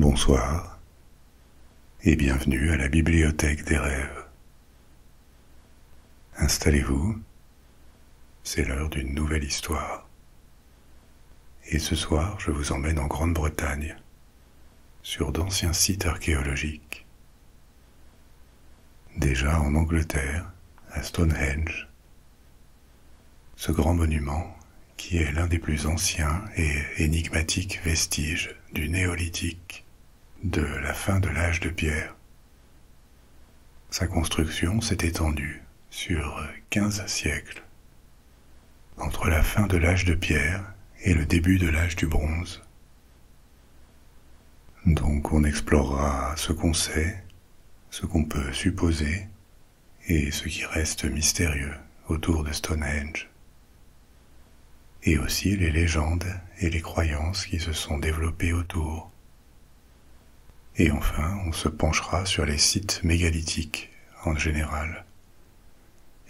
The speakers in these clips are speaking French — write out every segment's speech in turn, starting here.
Bonsoir et bienvenue à la bibliothèque des rêves. Installez-vous, c'est l'heure d'une nouvelle histoire. Et ce soir, je vous emmène en Grande-Bretagne, sur d'anciens sites archéologiques. Déjà en Angleterre, à Stonehenge, ce grand monument qui est l'un des plus anciens et énigmatiques vestiges du néolithique de la fin de l'âge de pierre. Sa construction s'est étendue sur 15 siècles, entre la fin de l'âge de pierre et le début de l'âge du bronze. Donc on explorera ce qu'on sait, ce qu'on peut supposer et ce qui reste mystérieux autour de Stonehenge. Et aussi les légendes et les croyances qui se sont développées autour. Et enfin, on se penchera sur les sites mégalithiques en général.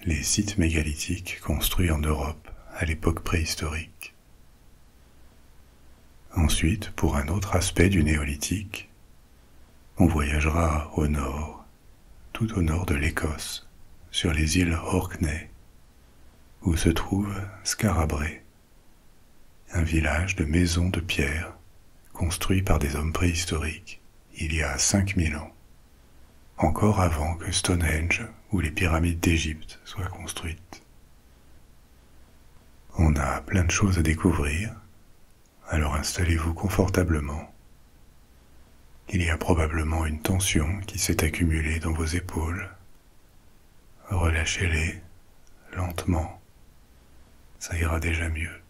Les sites mégalithiques construits en Europe à l'époque préhistorique. Ensuite, pour un autre aspect du néolithique, on voyagera au nord, tout au nord de l'Écosse, sur les îles Orkney, où se trouve Skarabrae, un village de maisons de pierre construit par des hommes préhistoriques il y a 5000 ans, encore avant que Stonehenge ou les pyramides d'Égypte soient construites. On a plein de choses à découvrir, alors installez-vous confortablement. Il y a probablement une tension qui s'est accumulée dans vos épaules. Relâchez-les lentement, ça ira déjà mieux.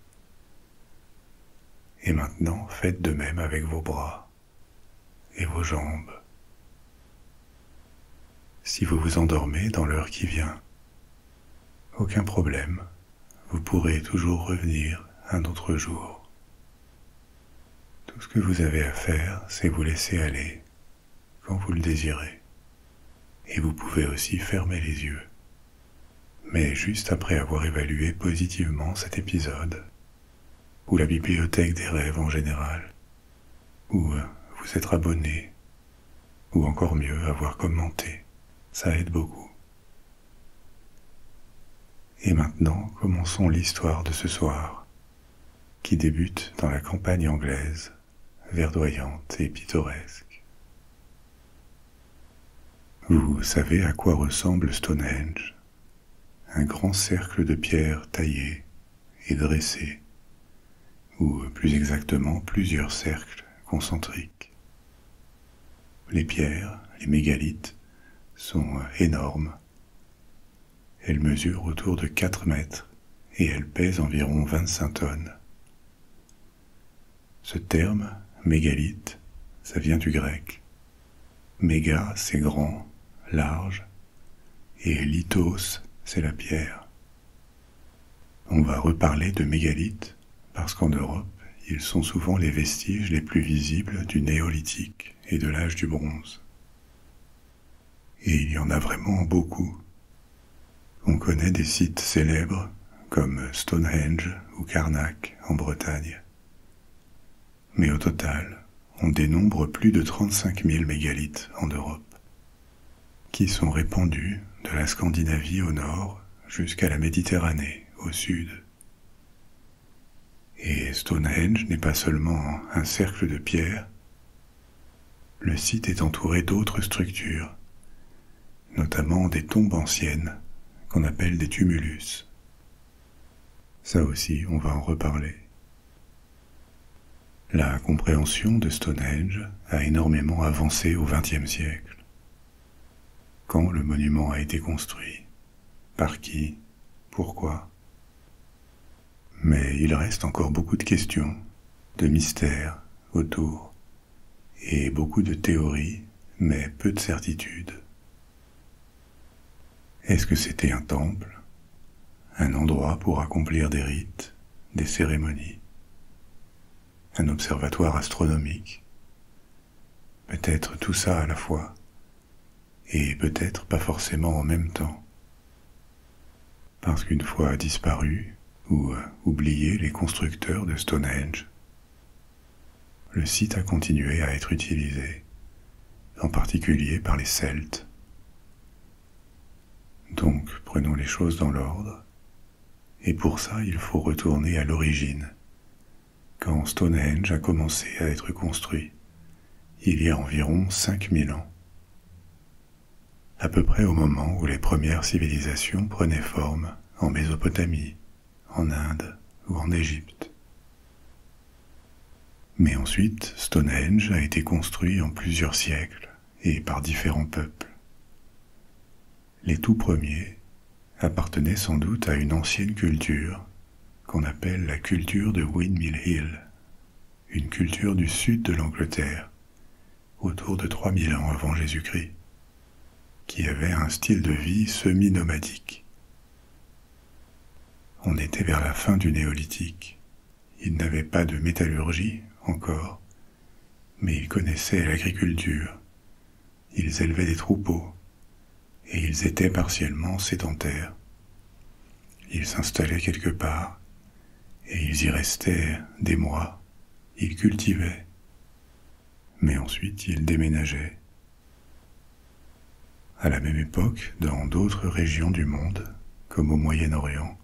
Et maintenant, faites de même avec vos bras et vos jambes. Si vous vous endormez dans l'heure qui vient, aucun problème, vous pourrez toujours revenir un autre jour. Tout ce que vous avez à faire, c'est vous laisser aller quand vous le désirez. Et vous pouvez aussi fermer les yeux. Mais juste après avoir évalué positivement cet épisode, ou la bibliothèque des rêves en général, ou vous être abonné, ou encore mieux, avoir commenté. Ça aide beaucoup. Et maintenant, commençons l'histoire de ce soir, qui débute dans la campagne anglaise, verdoyante et pittoresque. Vous savez à quoi ressemble Stonehenge? Un grand cercle de pierre taillé et dressé, ou plus exactement plusieurs cercles concentriques. Les pierres, les mégalithes, sont énormes. Elles mesurent autour de 4 mètres et elles pèsent environ 25 tonnes. Ce terme, mégalithe, ça vient du grec. Méga, c'est grand, large, et lithos, c'est la pierre. On va reparler de mégalithes parce qu'en Europe, ils sont souvent les vestiges les plus visibles du néolithique et de l'âge du bronze. Et il y en a vraiment beaucoup. On connaît des sites célèbres comme Stonehenge ou Carnac en Bretagne. Mais au total, on dénombre plus de 35 000 mégalithes en Europe, qui sont répandus de la Scandinavie au nord jusqu'à la Méditerranée au sud. Et Stonehenge n'est pas seulement un cercle de pierre. Le site est entouré d'autres structures, notamment des tombes anciennes qu'on appelle des tumulus. Ça aussi, on va en reparler. La compréhension de Stonehenge a énormément avancé au XXe siècle. Quand le monument a été construit? Par qui? Pourquoi? Mais il reste encore beaucoup de questions, de mystères autour, et beaucoup de théories, mais peu de certitudes. Est-ce que c'était un temple, un endroit pour accomplir des rites, des cérémonies, un observatoire astronomique? Peut-être tout ça à la fois, et peut-être pas forcément en même temps. Parce qu'une fois disparu, ou oublié les constructeurs de Stonehenge, le site a continué à être utilisé, en particulier par les Celtes. Donc, prenons les choses dans l'ordre, et pour ça, il faut retourner à l'origine, quand Stonehenge a commencé à être construit, il y a environ 5000 ans, à peu près au moment où les premières civilisations prenaient forme en Mésopotamie, en Inde ou en Égypte. Mais ensuite, Stonehenge a été construit en plusieurs siècles et par différents peuples. Les tout premiers appartenaient sans doute à une ancienne culture qu'on appelle la culture de Windmill Hill, une culture du sud de l'Angleterre, autour de 3000 ans avant Jésus-Christ, qui avait un style de vie semi-nomadique. On était vers la fin du néolithique. Ils n'avaient pas de métallurgie encore, mais ils connaissaient l'agriculture, ils élevaient des troupeaux, et ils étaient partiellement sédentaires. Ils s'installaient quelque part, et ils y restaient des mois, ils cultivaient, mais ensuite ils déménageaient. À la même époque, dans d'autres régions du monde, comme au Moyen-Orient,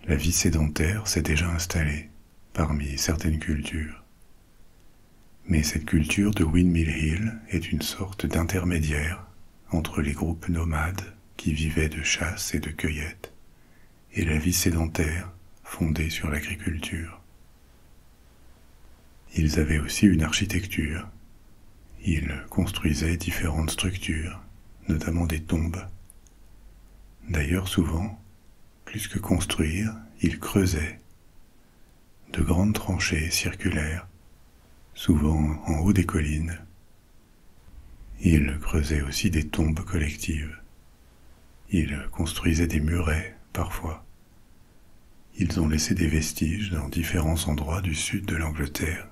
la vie sédentaire s'est déjà installée parmi certaines cultures. Mais cette culture de Windmill Hill est une sorte d'intermédiaire entre les groupes nomades qui vivaient de chasse et de cueillette et la vie sédentaire fondée sur l'agriculture. Ils avaient aussi une architecture. Ils construisaient différentes structures, notamment des tombes. D'ailleurs, souvent, plus que construire, ils creusaient de grandes tranchées circulaires, souvent en haut des collines. Ils creusaient aussi des tombes collectives. Ils construisaient des murets, parfois. Ils ont laissé des vestiges dans différents endroits du sud de l'Angleterre,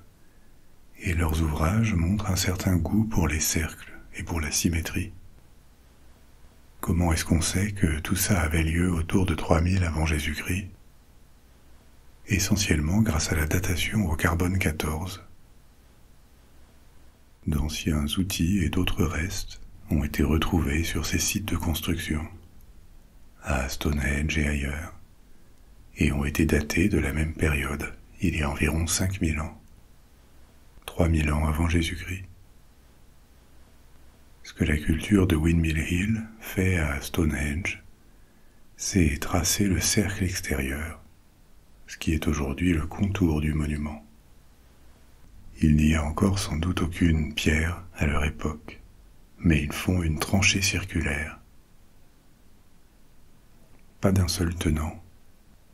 et leurs ouvrages montrent un certain goût pour les cercles et pour la symétrie. Comment est-ce qu'on sait que tout ça avait lieu autour de 3000 avant Jésus-Christ? Essentiellement grâce à la datation au carbone 14. D'anciens outils et d'autres restes ont été retrouvés sur ces sites de construction, à Stonehenge et ailleurs, et ont été datés de la même période, il y a environ 5000 ans, 3000 ans avant Jésus-Christ. Ce que la culture de Windmill Hill fait à Stonehenge, c'est tracer le cercle extérieur, ce qui est aujourd'hui le contour du monument. Il n'y a encore sans doute aucune pierre à leur époque, mais ils font une tranchée circulaire. Pas d'un seul tenant,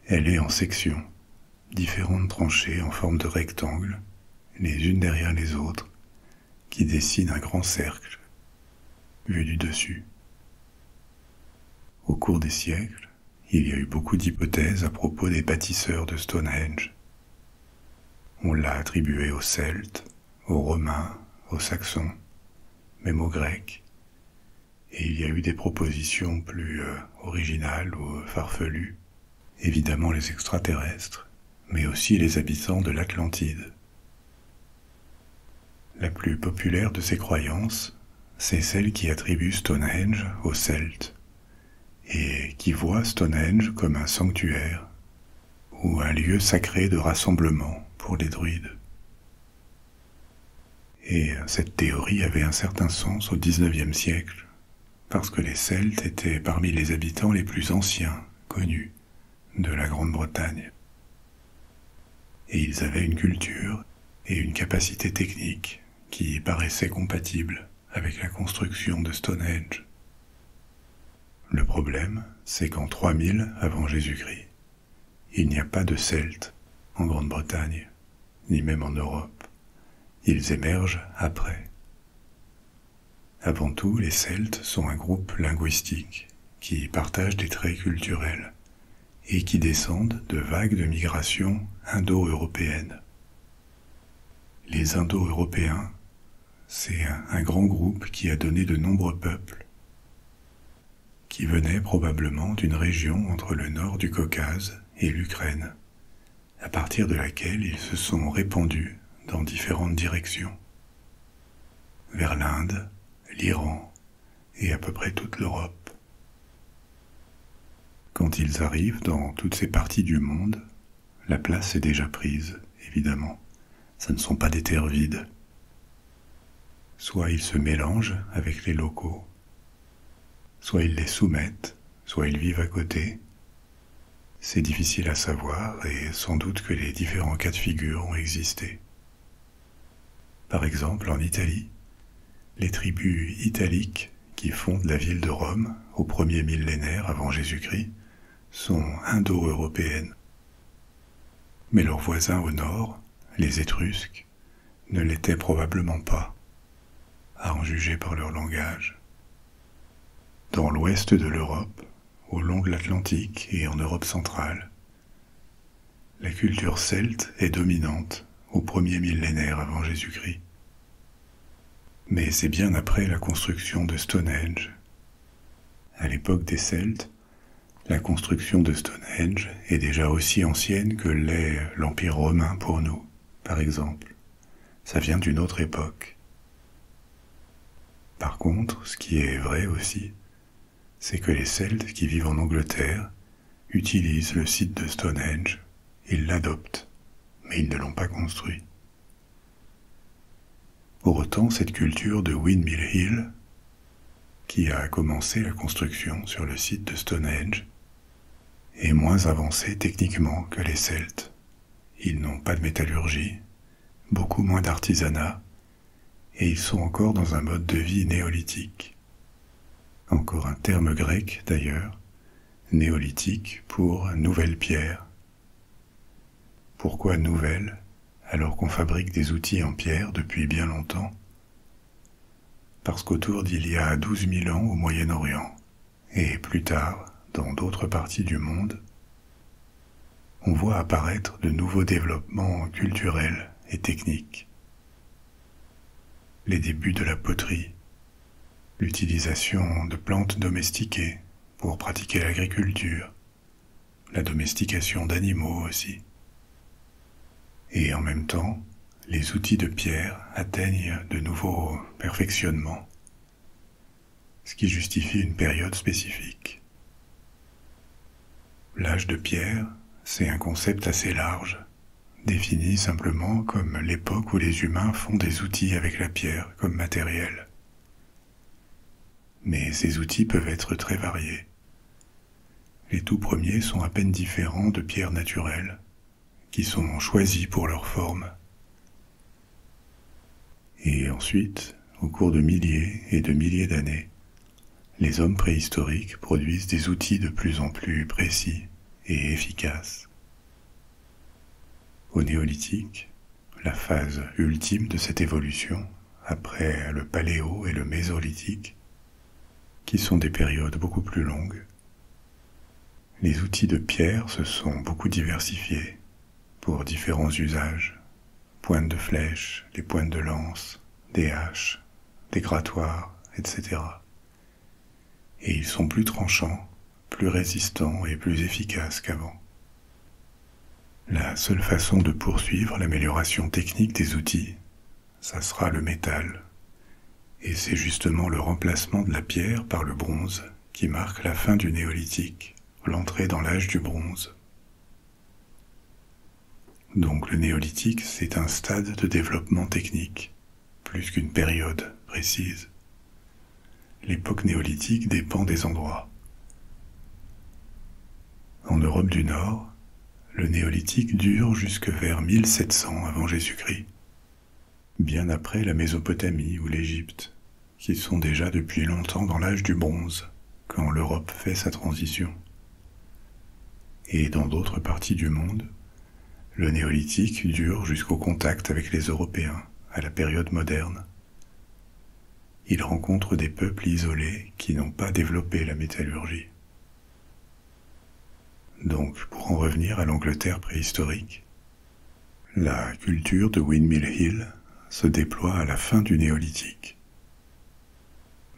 elle est en sections, différentes tranchées en forme de rectangle, les unes derrière les autres, qui dessinent un grand cercle, vu du dessus. Au cours des siècles, il y a eu beaucoup d'hypothèses à propos des bâtisseurs de Stonehenge. On l'a attribué aux Celtes, aux Romains, aux Saxons, même aux Grecs, et il y a eu des propositions plus originales ou farfelues, évidemment les extraterrestres, mais aussi les habitants de l'Atlantide. La plus populaire de ces croyances, c'est celle qui attribue Stonehenge aux Celtes, et qui voit Stonehenge comme un sanctuaire, ou un lieu sacré de rassemblement pour les druides. Et cette théorie avait un certain sens au XIXe siècle, parce que les Celtes étaient parmi les habitants les plus anciens connus de la Grande-Bretagne. Et ils avaient une culture et une capacité technique qui paraissaient compatibles avec la construction de Stonehenge. Le problème, c'est qu'en 3000 avant Jésus-Christ, il n'y a pas de Celtes en Grande-Bretagne, ni même en Europe. Ils émergent après. Avant tout, les Celtes sont un groupe linguistique qui partage des traits culturels et qui descendent de vagues de migration indo-européennes. Les Indo-Européens, c'est un grand groupe qui a donné de nombreux peuples, qui venaient probablement d'une région entre le nord du Caucase et l'Ukraine, à partir de laquelle ils se sont répandus dans différentes directions, vers l'Inde, l'Iran et à peu près toute l'Europe. Quand ils arrivent dans toutes ces parties du monde, la place est déjà prise, évidemment. Ce ne sont pas des terres vides. Soit ils se mélangent avec les locaux, soit ils les soumettent, soit ils vivent à côté. C'est difficile à savoir et sans doute que les différents cas de figure ont existé. Par exemple, en Italie, les tribus italiques qui fondent la ville de Rome au premier millénaire avant Jésus-Christ sont indo-européennes. Mais leurs voisins au nord, les Étrusques, ne l'étaient probablement pas, à en juger par leur langage. Dans l'ouest de l'Europe, au long de l'Atlantique et en Europe centrale, la culture celte est dominante au premier millénaire avant Jésus-Christ. Mais c'est bien après la construction de Stonehenge. À l'époque des Celtes, la construction de Stonehenge est déjà aussi ancienne que l'est l'Empire romain pour nous, par exemple. Ça vient d'une autre époque. Par contre, ce qui est vrai aussi, c'est que les Celtes qui vivent en Angleterre utilisent le site de Stonehenge, ils l'adoptent, mais ils ne l'ont pas construit. Pour autant, cette culture de Windmill Hill, qui a commencé la construction sur le site de Stonehenge, est moins avancée techniquement que les Celtes. Ils n'ont pas de métallurgie, beaucoup moins d'artisanat, et ils sont encore dans un mode de vie néolithique. Encore un terme grec d'ailleurs, néolithique pour nouvelle pierre. Pourquoi nouvelle, alors qu'on fabrique des outils en pierre depuis bien longtemps? Parce qu'autour d'il y a 12 000 ans au Moyen-Orient, et plus tard, dans d'autres parties du monde, on voit apparaître de nouveaux développements culturels et techniques. Les débuts de la poterie, l'utilisation de plantes domestiquées pour pratiquer l'agriculture, la domestication d'animaux aussi. Et en même temps, les outils de pierre atteignent de nouveaux perfectionnements, ce qui justifie une période spécifique. L'âge de pierre, c'est un concept assez large, défini simplement comme l'époque où les humains font des outils avec la pierre comme matériel. Mais ces outils peuvent être très variés. Les tout premiers sont à peine différents de pierres naturelles, qui sont choisis pour leur forme. Et ensuite, au cours de milliers et de milliers d'années, les hommes préhistoriques produisent des outils de plus en plus précis et efficaces. Au néolithique, la phase ultime de cette évolution, après le paléo et le mésolithique, qui sont des périodes beaucoup plus longues, les outils de pierre se sont beaucoup diversifiés pour différents usages, pointes de flèches, les pointes de lance, des haches, des grattoirs, etc. Et ils sont plus tranchants, plus résistants et plus efficaces qu'avant. La seule façon de poursuivre l'amélioration technique des outils, ça sera le métal. Et c'est justement le remplacement de la pierre par le bronze qui marque la fin du néolithique, l'entrée dans l'âge du bronze. Donc le néolithique, c'est un stade de développement technique, plus qu'une période précise. L'époque néolithique dépend des endroits. En Europe du Nord, le néolithique dure jusque vers 1700 avant Jésus-Christ, bien après la Mésopotamie ou l'Égypte, qui sont déjà depuis longtemps dans l'âge du bronze, quand l'Europe fait sa transition. Et dans d'autres parties du monde, le néolithique dure jusqu'au contact avec les Européens, à la période moderne. Il rencontre des peuples isolés qui n'ont pas développé la métallurgie. Donc, pour en revenir à l'Angleterre préhistorique, la culture de Windmill Hill se déploie à la fin du néolithique.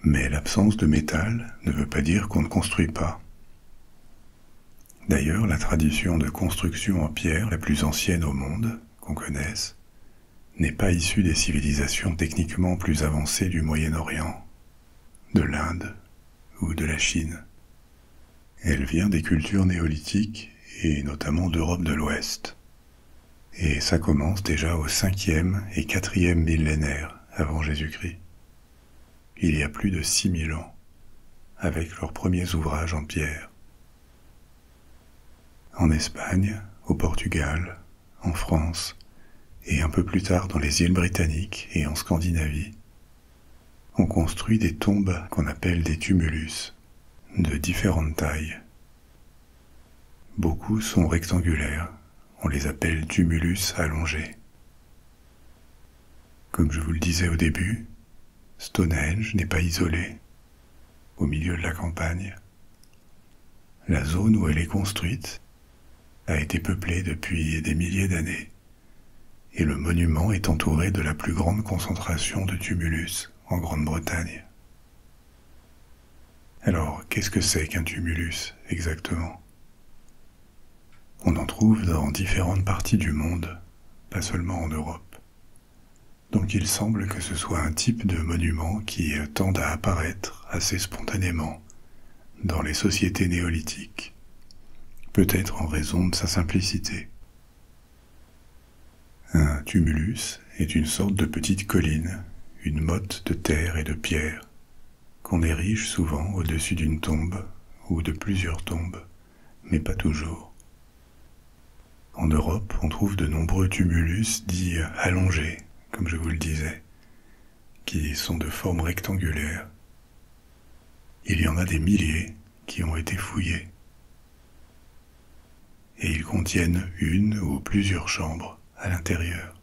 Mais l'absence de métal ne veut pas dire qu'on ne construit pas. D'ailleurs, la tradition de construction en pierre la plus ancienne au monde, qu'on connaisse, n'est pas issue des civilisations techniquement plus avancées du Moyen-Orient, de l'Inde ou de la Chine. Elle vient des cultures néolithiques et notamment d'Europe de l'Ouest. Et ça commence déjà au 5e et 4e millénaire avant Jésus-Christ. Il y a plus de 6000 ans, avec leurs premiers ouvrages en pierre. En Espagne, au Portugal, en France, et un peu plus tard dans les îles britanniques et en Scandinavie, on construit des tombes qu'on appelle des tumulus, de différentes tailles. Beaucoup sont rectangulaires, on les appelle tumulus allongés. Comme je vous le disais au début, Stonehenge n'est pas isolé, au milieu de la campagne. La zone où elle est construite a été peuplée depuis des milliers d'années, et le monument est entouré de la plus grande concentration de tumulus en Grande-Bretagne. Alors, qu'est-ce que c'est qu'un tumulus exactement? On en trouve dans différentes parties du monde, pas seulement en Europe. Donc il semble que ce soit un type de monument qui tende à apparaître assez spontanément dans les sociétés néolithiques, peut-être en raison de sa simplicité. Un tumulus est une sorte de petite colline, une motte de terre et de pierre, qu'on érige souvent au-dessus d'une tombe ou de plusieurs tombes, mais pas toujours. En Europe, on trouve de nombreux tumulus dits allongés, comme je vous le disais, qui sont de forme rectangulaire. Il y en a des milliers qui ont été fouillés. Et ils contiennent une ou plusieurs chambres à l'intérieur.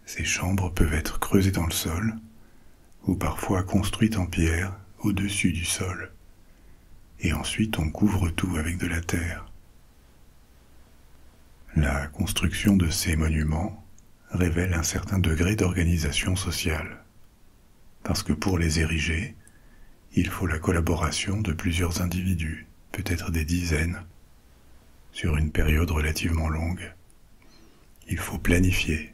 Ces chambres peuvent être creusées dans le sol, ou parfois construites en pierre au-dessus du sol, et ensuite on couvre tout avec de la terre. La construction de ces monuments révèle un certain degré d'organisation sociale, parce que pour les ériger, il faut la collaboration de plusieurs individus, peut-être des dizaines, sur une période relativement longue. Il faut planifier,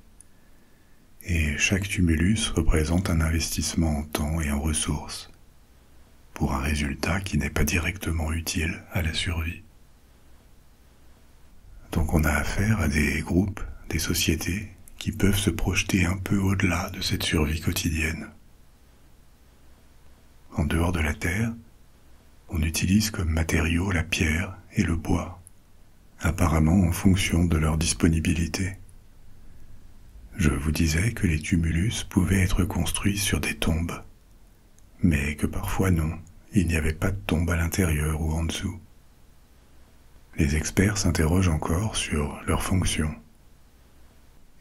et chaque tumulus représente un investissement en temps et en ressources, pour un résultat qui n'est pas directement utile à la survie. Donc on a affaire à des groupes, des sociétés, qui peuvent se projeter un peu au-delà de cette survie quotidienne. En dehors de la terre, on utilise comme matériaux la pierre et le bois, apparemment en fonction de leur disponibilité. Je vous disais que les tumulus pouvaient être construits sur des tombes, mais que parfois non, il n'y avait pas de tombe à l'intérieur ou en dessous. Les experts s'interrogent encore sur leur fonction.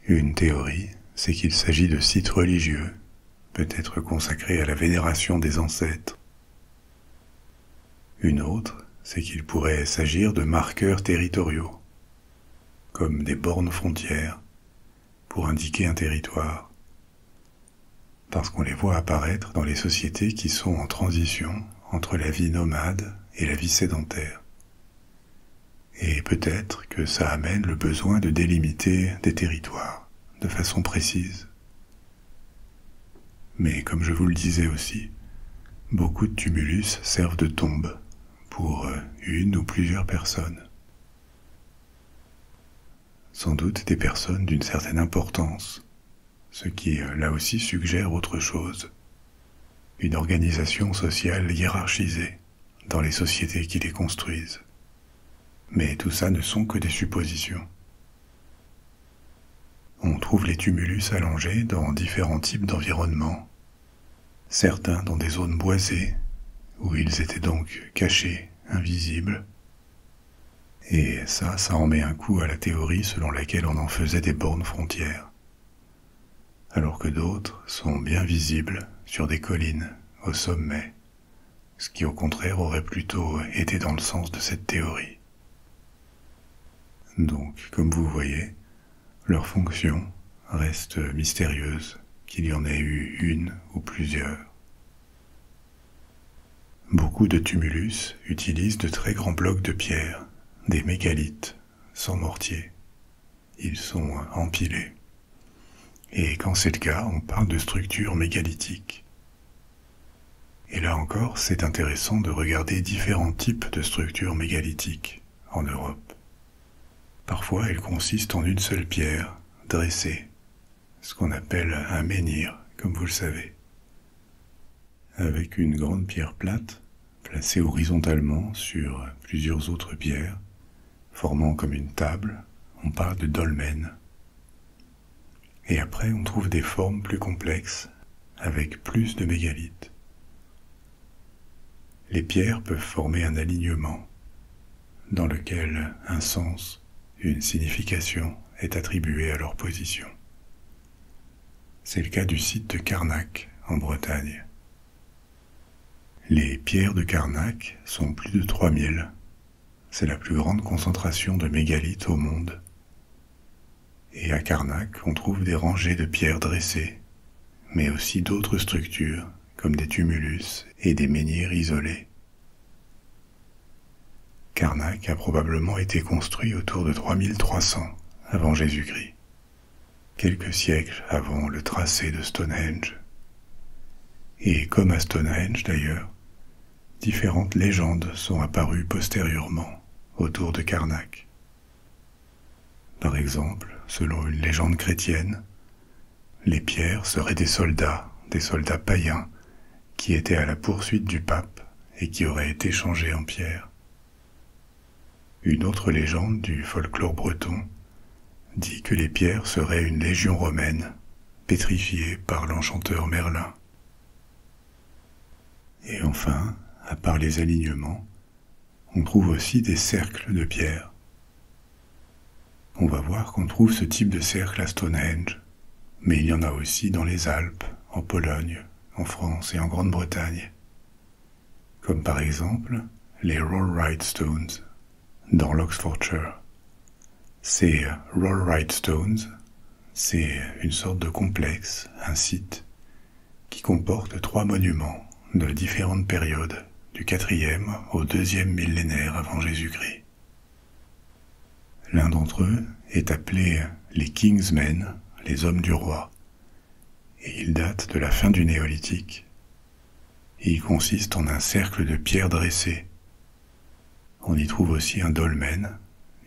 Une théorie, c'est qu'il s'agit de sites religieux, peut-être consacrés à la vénération des ancêtres. Une autre, c'est qu'il pourrait s'agir de marqueurs territoriaux, comme des bornes frontières, pour indiquer un territoire, parce qu'on les voit apparaître dans les sociétés qui sont en transition entre la vie nomade et la vie sédentaire. Et peut-être que ça amène le besoin de délimiter des territoires de façon précise. Mais comme je vous le disais aussi, beaucoup de tumulus servent de tombe pour une ou plusieurs personnes. Sans doute des personnes d'une certaine importance, ce qui là aussi suggère autre chose, une organisation sociale hiérarchisée dans les sociétés qui les construisent. Mais tout ça ne sont que des suppositions. On trouve les tumulus allongés dans différents types d'environnements, certains dans des zones boisées, où ils étaient donc cachés, invisibles, et ça en met un coup à la théorie selon laquelle on en faisait des bornes frontières, alors que d'autres sont bien visibles sur des collines, au sommet, ce qui au contraire aurait plutôt été dans le sens de cette théorie. Donc, comme vous voyez, leur fonction reste mystérieuse, qu'il y en ait eu une ou plusieurs. Beaucoup de tumulus utilisent de très grands blocs de pierre, des mégalithes, sans mortier. Ils sont empilés. Et quand c'est le cas, on parle de structures mégalithiques. Et là encore, c'est intéressant de regarder différents types de structures mégalithiques en Europe. Parfois, elles consistent en une seule pierre, dressée, ce qu'on appelle un menhir, comme vous le savez, avec une grande pierre plate, placée horizontalement sur plusieurs autres pierres, formant comme une table. On parle de dolmen. Et après, on trouve des formes plus complexes, avec plus de mégalithes. Les pierres peuvent former un alignement, dans lequel un sens, une signification est attribuée à leur position. C'est le cas du site de Carnac, en Bretagne. Les pierres de Carnac sont plus de 3000. C'est la plus grande concentration de mégalithes au monde. Et à Carnac, on trouve des rangées de pierres dressées, mais aussi d'autres structures, comme des tumulus et des menhirs isolés. Carnac a probablement été construit autour de 3300 avant Jésus-Christ, quelques siècles avant le tracé de Stonehenge. Et comme à Stonehenge d'ailleurs, différentes légendes sont apparues postérieurement autour de Carnac. Par exemple, selon une légende chrétienne, les pierres seraient des soldats païens, qui étaient à la poursuite du pape et qui auraient été changés en pierre. Une autre légende du folklore breton dit que les pierres seraient une légion romaine, pétrifiée par l'enchanteur Merlin. Et enfin, à part les alignements, on trouve aussi des cercles de pierre. On va voir qu'on trouve ce type de cercle à Stonehenge, mais il y en a aussi dans les Alpes, en Pologne, en France et en Grande-Bretagne, comme par exemple les Rollright Stones, dans l'Oxfordshire. Ces Rollright Stones, c'est une sorte de complexe, un site, qui comporte 3 monuments de différentes périodes, du 4e au 2e millénaire avant Jésus-Christ. L'un d'entre eux est appelé les Kingsmen, les hommes du roi, et il date de la fin du néolithique. Il consiste en un cercle de pierres dressées. On y trouve aussi un dolmen,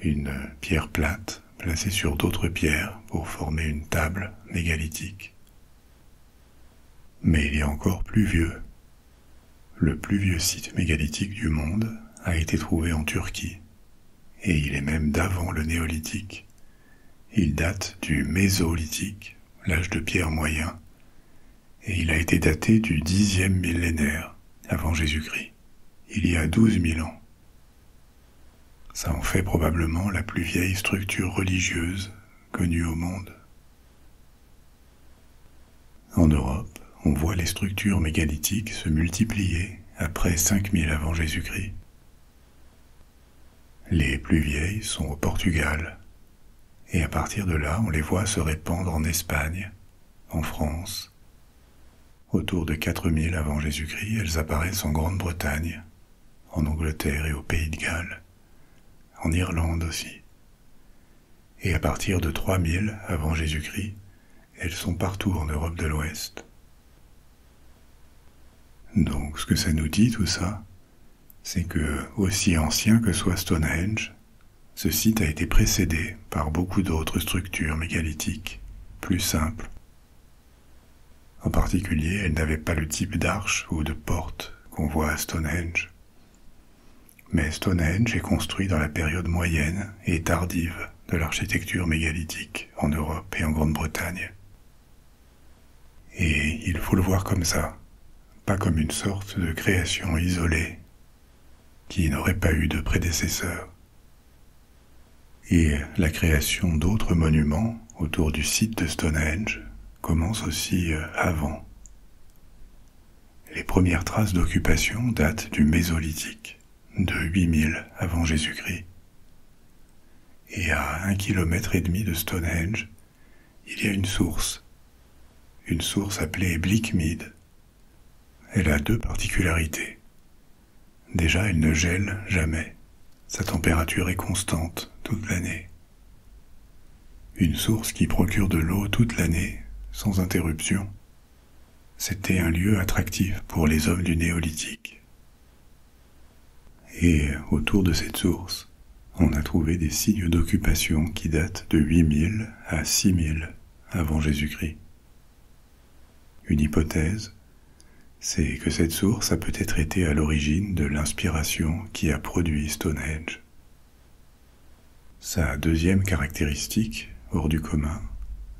une pierre plate placée sur d'autres pierres pour former une table mégalithique. Mais il y a encore plus vieux. Le plus vieux site mégalithique du monde a été trouvé en Turquie, et il est même d'avant le néolithique. Il date du mésolithique, l'âge de pierre moyen, et il a été daté du 10e millénaire avant Jésus-Christ, il y a 12 000 ans. Ça en fait probablement la plus vieille structure religieuse connue au monde. En Europe, on voit les structures mégalithiques se multiplier après 5000 avant Jésus-Christ. Les plus vieilles sont au Portugal, et à partir de là, on les voit se répandre en Espagne, en France. Autour de 4000 avant Jésus-Christ, elles apparaissent en Grande-Bretagne, en Angleterre et au Pays de Galles, en Irlande aussi. Et à partir de 3000 avant Jésus-Christ, elles sont partout en Europe de l'Ouest. Donc, ce que ça nous dit tout ça, c'est que, aussi ancien que soit Stonehenge, ce site a été précédé par beaucoup d'autres structures mégalithiques, plus simples. En particulier, elles n'avaient pas le type d'arche ou de porte qu'on voit à Stonehenge. Mais Stonehenge est construit dans la période moyenne et tardive de l'architecture mégalithique en Europe et en Grande-Bretagne. Et il faut le voir comme ça, pas comme une sorte de création isolée qui n'aurait pas eu de prédécesseur. Et la création d'autres monuments autour du site de Stonehenge commence aussi avant. Les premières traces d'occupation datent du Mésolithique, de 8000 avant Jésus-Christ. Et à 1,5 km de Stonehenge, il y a une source appelée Bleakmead. Elle a 2 particularités. Déjà, elle ne gèle jamais. Sa température est constante toute l'année. Une source qui procure de l'eau toute l'année sans interruption. C'était un lieu attractif pour les hommes du néolithique. Et autour de cette source, on a trouvé des signes d'occupation qui datent de 8000 à 6000 avant Jésus-Christ. Une hypothèse, c'est que cette source a peut-être été à l'origine de l'inspiration qui a produit Stonehenge. Sa deuxième caractéristique, hors du commun,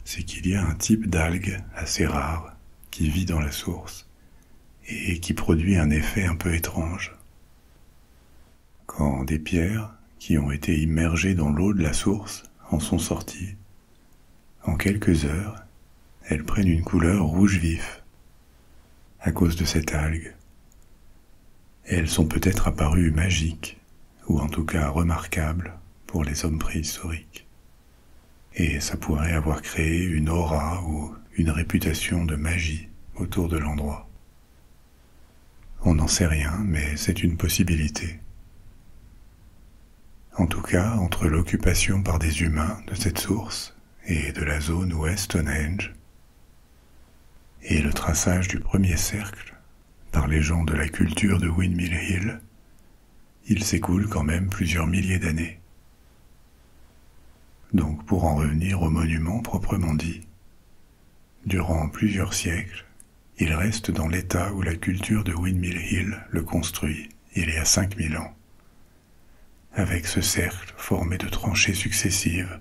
c'est qu'il y a un type d'algue assez rare qui vit dans la source et qui produit un effet un peu étrange. Quand des pierres qui ont été immergées dans l'eau de la source en sont sorties, en quelques heures, elles prennent une couleur rouge vif à cause de cette algue. Elles sont peut-être apparues magiques, ou en tout cas remarquables pour les hommes préhistoriques. Et ça pourrait avoir créé une aura ou une réputation de magie autour de l'endroit. On n'en sait rien, mais c'est une possibilité. En tout cas, entre l'occupation par des humains de cette source et de la zone où est Stonehenge, et le traçage du premier cercle par les gens de la culture de Windmill Hill, il s'écoule quand même plusieurs milliers d'années. Donc pour en revenir au monument proprement dit, durant plusieurs siècles, il reste dans l'état où la culture de Windmill Hill le construit il y a 5000 ans, avec ce cercle formé de tranchées successives,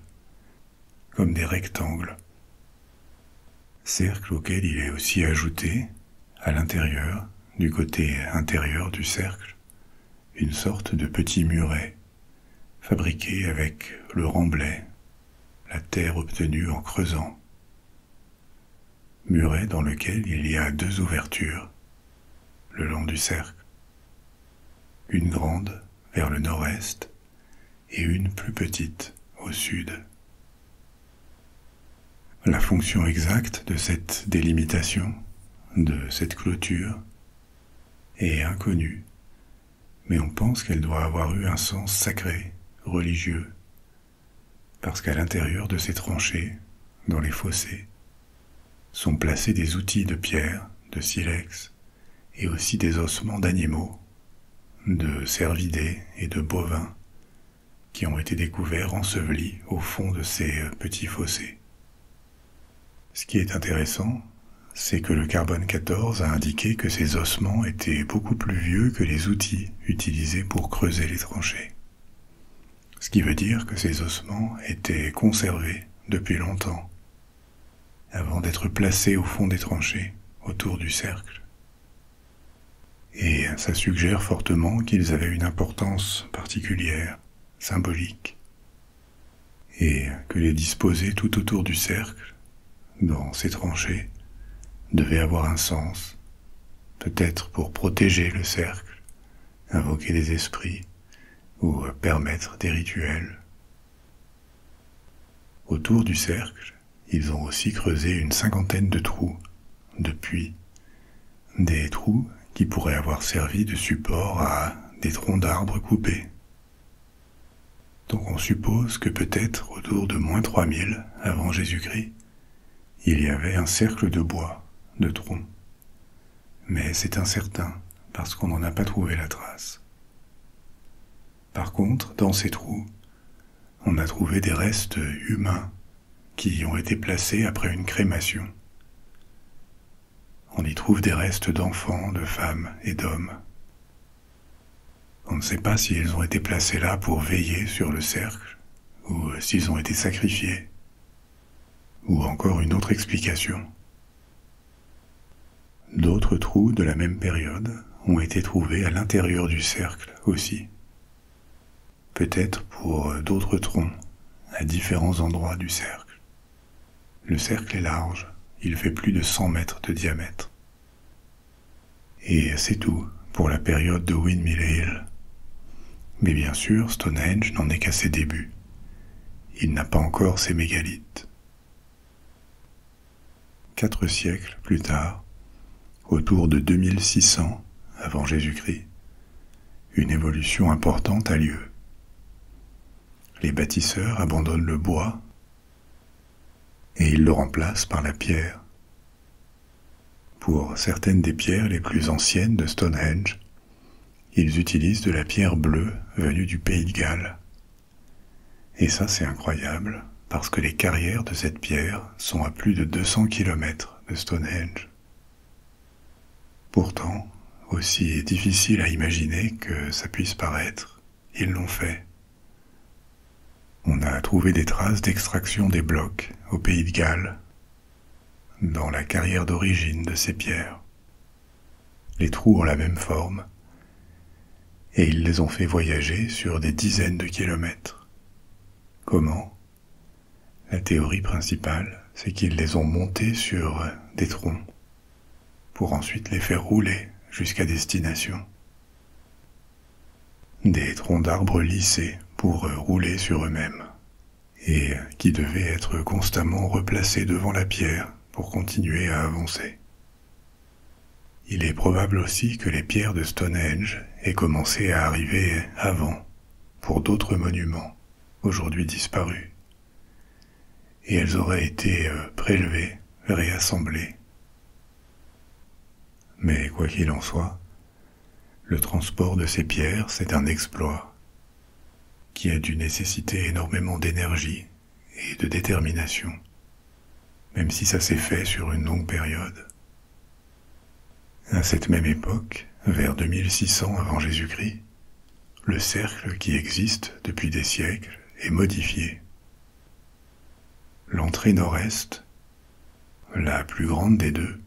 comme des rectangles. Cercle auquel il est aussi ajouté, à l'intérieur, du côté intérieur du cercle, une sorte de petit muret, fabriqué avec le remblai, la terre obtenue en creusant. Muret dans lequel il y a 2 ouvertures, le long du cercle. Une grande vers le nord-est et une plus petite au sud. La fonction exacte de cette délimitation, de cette clôture, est inconnue, mais on pense qu'elle doit avoir eu un sens sacré, religieux, parce qu'à l'intérieur de ces tranchées, dans les fossés, sont placés des outils de pierre, de silex, et aussi des ossements d'animaux, de cervidés et de bovins, qui ont été découverts ensevelis au fond de ces petits fossés. Ce qui est intéressant, c'est que le carbone 14 a indiqué que ces ossements étaient beaucoup plus vieux que les outils utilisés pour creuser les tranchées. Ce qui veut dire que ces ossements étaient conservés depuis longtemps, avant d'être placés au fond des tranchées, autour du cercle. Et ça suggère fortement qu'ils avaient une importance particulière, symbolique, et que les disposer tout autour du cercle, dans ces tranchées, devait avoir un sens, peut-être pour protéger le cercle, invoquer des esprits, ou permettre des rituels. Autour du cercle, ils ont aussi creusé une 50aine de trous, de puits, des trous qui pourraient avoir servi de support à des troncs d'arbres coupés. Donc on suppose que peut-être autour de moins 3000 avant Jésus-Christ, il y avait un cercle de bois, de troncs. Mais c'est incertain, parce qu'on n'en a pas trouvé la trace. Par contre, dans ces trous, on a trouvé des restes humains qui ont été placés après une crémation. On y trouve des restes d'enfants, de femmes et d'hommes. On ne sait pas si ils ont été placés là pour veiller sur le cercle, ou s'ils ont été sacrifiés, ou encore une autre explication. D'autres trous de la même période ont été trouvés à l'intérieur du cercle aussi. Peut-être pour d'autres troncs, à différents endroits du cercle. Le cercle est large, il fait plus de 100 mètres de diamètre. Et c'est tout pour la période de Windmill Hill. Mais bien sûr, Stonehenge n'en est qu'à ses débuts. Il n'a pas encore ses mégalithes. 4 siècles plus tard, autour de 2600 avant Jésus-Christ, une évolution importante a lieu. Les bâtisseurs abandonnent le bois et ils le remplacent par la pierre Pour certaines des pierres les plus anciennes de Stonehenge, ils utilisent de la pierre bleue venue du Pays de Galles. Et ça c'est incroyable, parce que les carrières de cette pierre sont à plus de 200 km de Stonehenge. Pourtant, aussi difficile à imaginer que ça puisse paraître, ils l'ont fait. On a trouvé des traces d'extraction des blocs au Pays de Galles, dans la carrière d'origine de ces pierres. Les trous ont la même forme, et ils les ont fait voyager sur des dizaines de kilomètres. Comment ? La théorie principale, c'est qu'ils les ont montés sur des troncs, pour ensuite les faire rouler jusqu'à destination. Des troncs d'arbres lissés pour rouler sur eux-mêmes, et qui devaient être constamment replacés devant la pierre pour continuer à avancer. Il est probable aussi que les pierres de Stonehenge aient commencé à arriver avant, pour d'autres monuments, aujourd'hui disparus, et elles auraient été prélevées, réassemblées. Mais quoi qu'il en soit, le transport de ces pierres, c'est un exploit qui a dû nécessiter énormément d'énergie et de détermination, même si ça s'est fait sur une longue période. À cette même époque, vers 2600 avant Jésus-Christ, le cercle qui existe depuis des siècles est modifié. L'entrée nord-est, la plus grande des deux,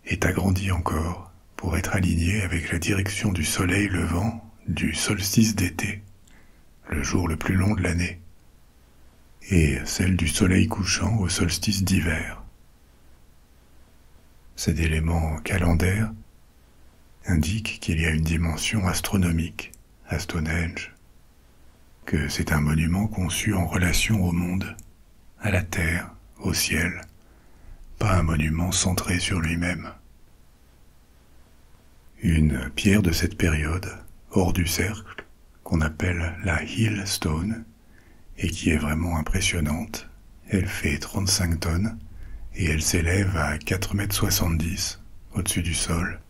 est agrandie encore pour être alignée avec la direction du soleil levant du solstice d'été, le jour le plus long de l'année, et celle du soleil couchant au solstice d'hiver. Cet élément calendaire indique qu'il y a une dimension astronomique à Stonehenge, que c'est un monument conçu en relation au monde, à la terre, au ciel, pas un monument centré sur lui-même. Une pierre de cette période, hors du cercle, qu'on appelle la Hill Stone, et qui est vraiment impressionnante. Elle fait 35 tonnes, et elle s'élève à 4,70 m au-dessus du sol,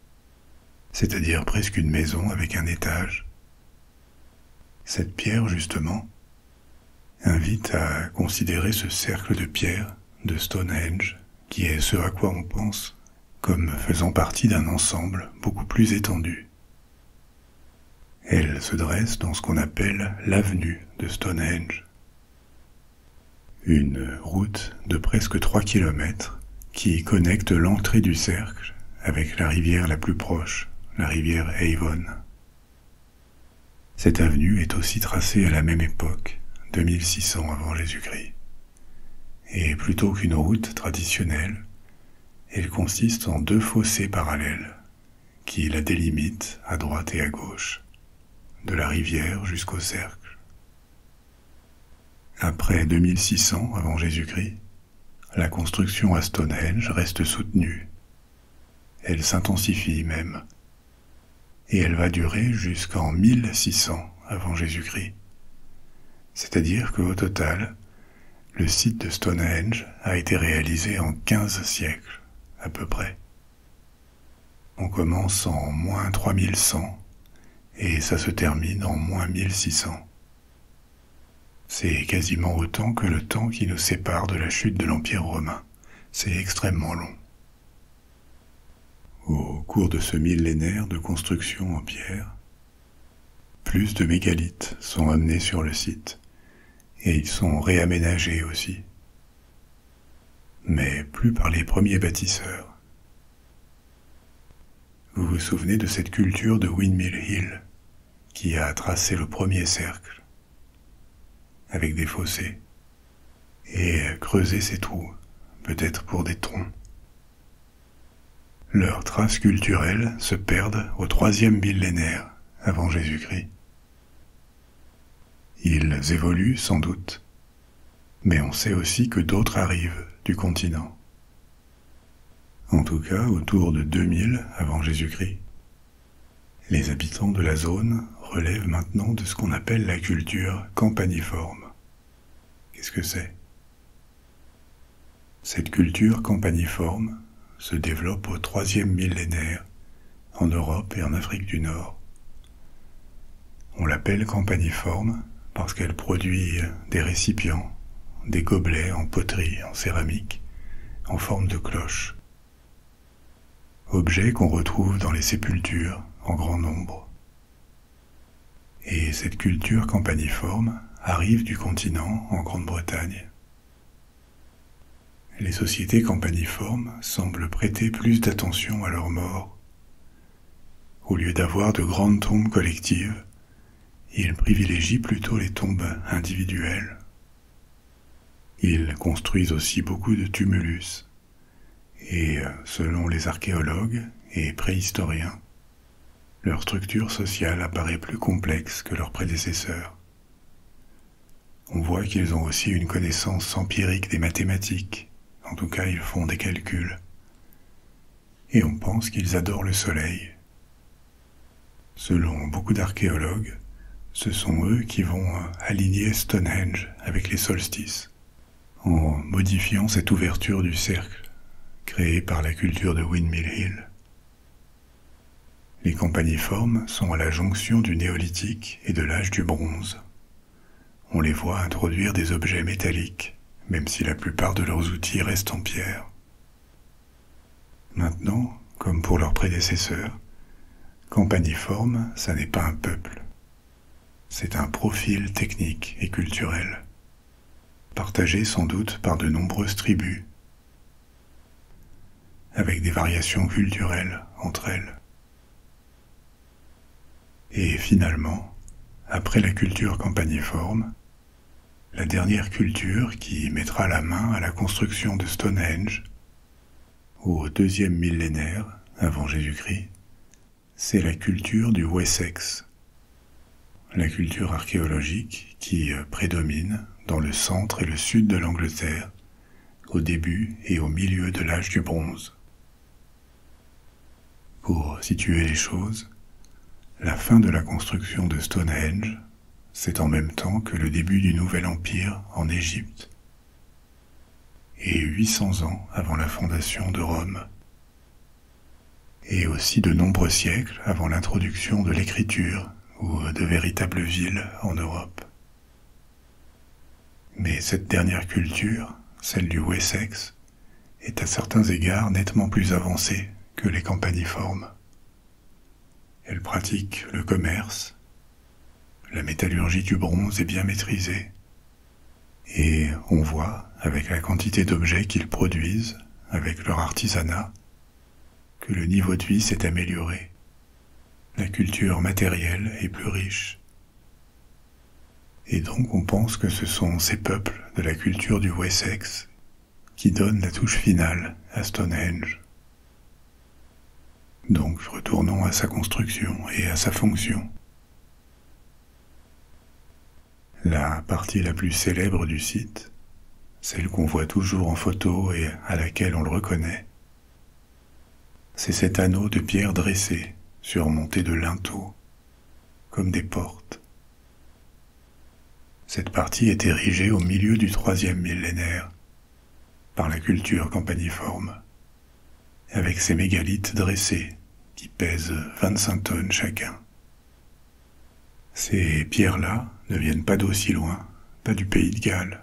c'est-à-dire presque une maison avec un étage. Cette pierre, justement, invite à considérer ce cercle de pierre de Stonehenge, qui est ce à quoi on pense comme faisant partie d'un ensemble beaucoup plus étendu. Elle se dresse dans ce qu'on appelle l'avenue de Stonehenge, une route de presque 3 km qui connecte l'entrée du cercle avec la rivière la plus proche, la rivière Avon. Cette avenue est aussi tracée à la même époque, 2600 avant Jésus-Christ. Et plutôt qu'une route traditionnelle, elle consiste en 2 fossés parallèles qui la délimitent à droite et à gauche, de la rivière jusqu'au cercle. Après 2600 avant Jésus-Christ, la construction à Stonehenge reste soutenue. Elle s'intensifie même, et elle va durer jusqu'en 1600 avant Jésus-Christ. C'est-à-dire qu'au total, le site de Stonehenge a été réalisé en 15 siècles, à peu près. On commence en moins 3100 et ça se termine en moins 1600. C'est quasiment autant que le temps qui nous sépare de la chute de l'Empire romain. C'est extrêmement long. Au cours de ce millénaire de construction en pierre, plus de mégalithes sont amenés sur le site, et ils sont réaménagés aussi, mais plus par les premiers bâtisseurs. Vous vous souvenez de cette culture de Windmill Hill, qui a tracé le premier cercle, avec des fossés, et creusé ces trous, peut-être pour des troncs. Leurs traces culturelles se perdent au 3e millénaire avant Jésus-Christ. Ils évoluent sans doute, mais on sait aussi que d'autres arrivent du continent. En tout cas, autour de 2000 avant Jésus-Christ, les habitants de la zone relèvent maintenant de ce qu'on appelle la culture campaniforme. Qu'est-ce que c'est ? Cette culture campaniforme se développe au troisième millénaire en Europe et en Afrique du Nord. On l'appelle campaniforme parce qu'elle produit des récipients, des gobelets en poterie, en céramique, en forme de cloche. Objets qu'on retrouve dans les sépultures en grand nombre. Et cette culture campaniforme arrive du continent en Grande-Bretagne. Les sociétés campaniformes semblent prêter plus d'attention à leurs morts. Au lieu d'avoir de grandes tombes collectives, ils privilégient plutôt les tombes individuelles. Ils construisent aussi beaucoup de tumulus, et selon les archéologues et préhistoriens, leur structure sociale apparaît plus complexe que leurs prédécesseurs. On voit qu'ils ont aussi une connaissance empirique des mathématiques, en tout cas ils font des calculs, et on pense qu'ils adorent le soleil. Selon beaucoup d'archéologues, ce sont eux qui vont aligner Stonehenge avec les solstices, en modifiant cette ouverture du cercle créée par la culture de Windmill Hill. Les campaniformes sont à la jonction du néolithique et de l'âge du bronze. On les voit introduire des objets métalliques, même si la plupart de leurs outils restent en pierre. Maintenant, comme pour leurs prédécesseurs, campaniforme, ça n'est pas un peuple. C'est un profil technique et culturel, partagé sans doute par de nombreuses tribus, avec des variations culturelles entre elles. Et finalement, après la culture campaniforme, la dernière culture qui mettra la main à la construction de Stonehenge, au deuxième millénaire avant Jésus-Christ, c'est la culture du Wessex, la culture archéologique qui prédomine dans le centre et le sud de l'Angleterre, au début et au milieu de l'âge du bronze. Pour situer les choses, la fin de la construction de Stonehenge, c'est en même temps que le début du Nouvel Empire en Égypte, et 800 ans avant la fondation de Rome, et aussi de nombreux siècles avant l'introduction de l'écriture ou de véritables villes en Europe. Mais cette dernière culture, celle du Wessex, est à certains égards nettement plus avancée que les campaniformes. Elle pratique le commerce, la métallurgie du bronze est bien maîtrisée, et on voit, avec la quantité d'objets qu'ils produisent, avec leur artisanat, que le niveau de vie s'est amélioré. La culture matérielle est plus riche. Et donc on pense que ce sont ces peuples de la culture du Wessex qui donnent la touche finale à Stonehenge. Donc retournons à sa construction et à sa fonction. La partie la plus célèbre du site, celle qu'on voit toujours en photo et à laquelle on le reconnaît, c'est cet anneau de pierre dressé, surmonté de linteaux, comme des portes. Cette partie est érigée au milieu du troisième millénaire, par la culture campaniforme, avec ses mégalithes dressés, qui pèsent 25 tonnes chacun. Ces pierres-là ne viennent pas d'aussi loin, pas du pays de Galles,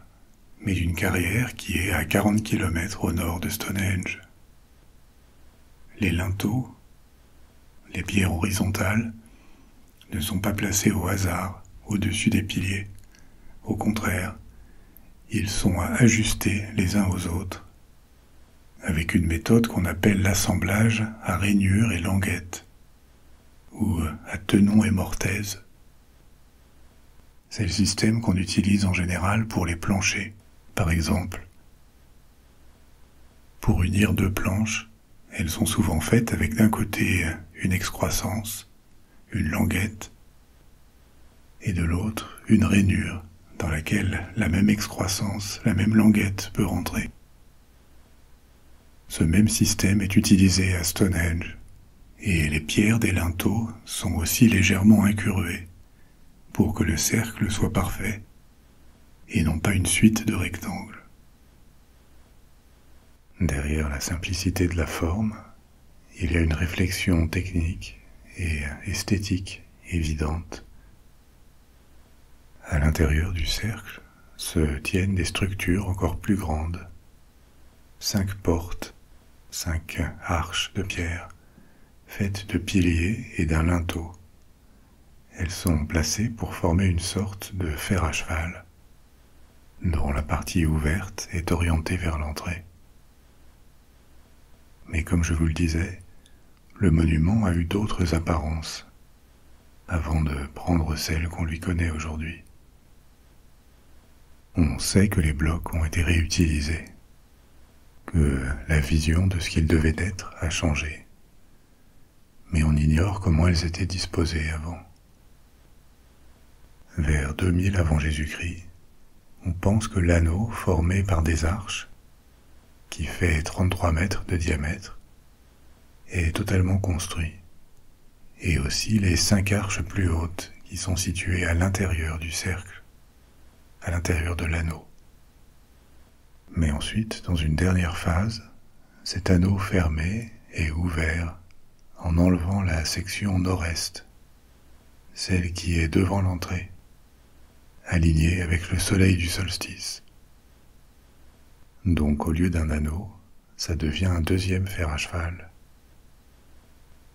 mais d'une carrière qui est à 40 km au nord de Stonehenge. Les linteaux, les pierres horizontales, ne sont pas placés au hasard au-dessus des piliers. Au contraire, ils sont ajustés les uns aux autres, avec une méthode qu'on appelle l'assemblage à rainure et languette, ou à tenon et mortaise. C'est le système qu'on utilise en général pour les planchers, par exemple. Pour unir deux planches, elles sont souvent faites avec d'un côté une excroissance, une languette, et de l'autre une rainure dans laquelle la même excroissance, la même languette peut rentrer. Ce même système est utilisé à Stonehenge, et les pierres des linteaux sont aussi légèrement incurvées, pour que le cercle soit parfait, et non pas une suite de rectangles. Derrière la simplicité de la forme, il y a une réflexion technique et esthétique évidente. À l'intérieur du cercle se tiennent des structures encore plus grandes. 5 portes, 5 arches de pierre, faites de piliers et d'un linteau. Elles sont placées pour former une sorte de fer à cheval, dont la partie ouverte est orientée vers l'entrée. Mais comme je vous le disais, le monument a eu d'autres apparences avant de prendre celle qu'on lui connaît aujourd'hui. On sait que les blocs ont été réutilisés, que la vision de ce qu'ils devaient être a changé, mais on ignore comment elles étaient disposées avant. Vers 2000 avant Jésus-Christ, on pense que l'anneau formé par des arches, qui fait 33 mètres de diamètre, est totalement construit, et aussi les 5 arches plus hautes qui sont situées à l'intérieur du cercle, à l'intérieur de l'anneau. Mais ensuite, dans une dernière phase, cet anneau fermé est ouvert en enlevant la section nord-est, celle qui est devant l'entrée, alignée avec le soleil du solstice. Donc au lieu d'un anneau, ça devient un deuxième fer à cheval.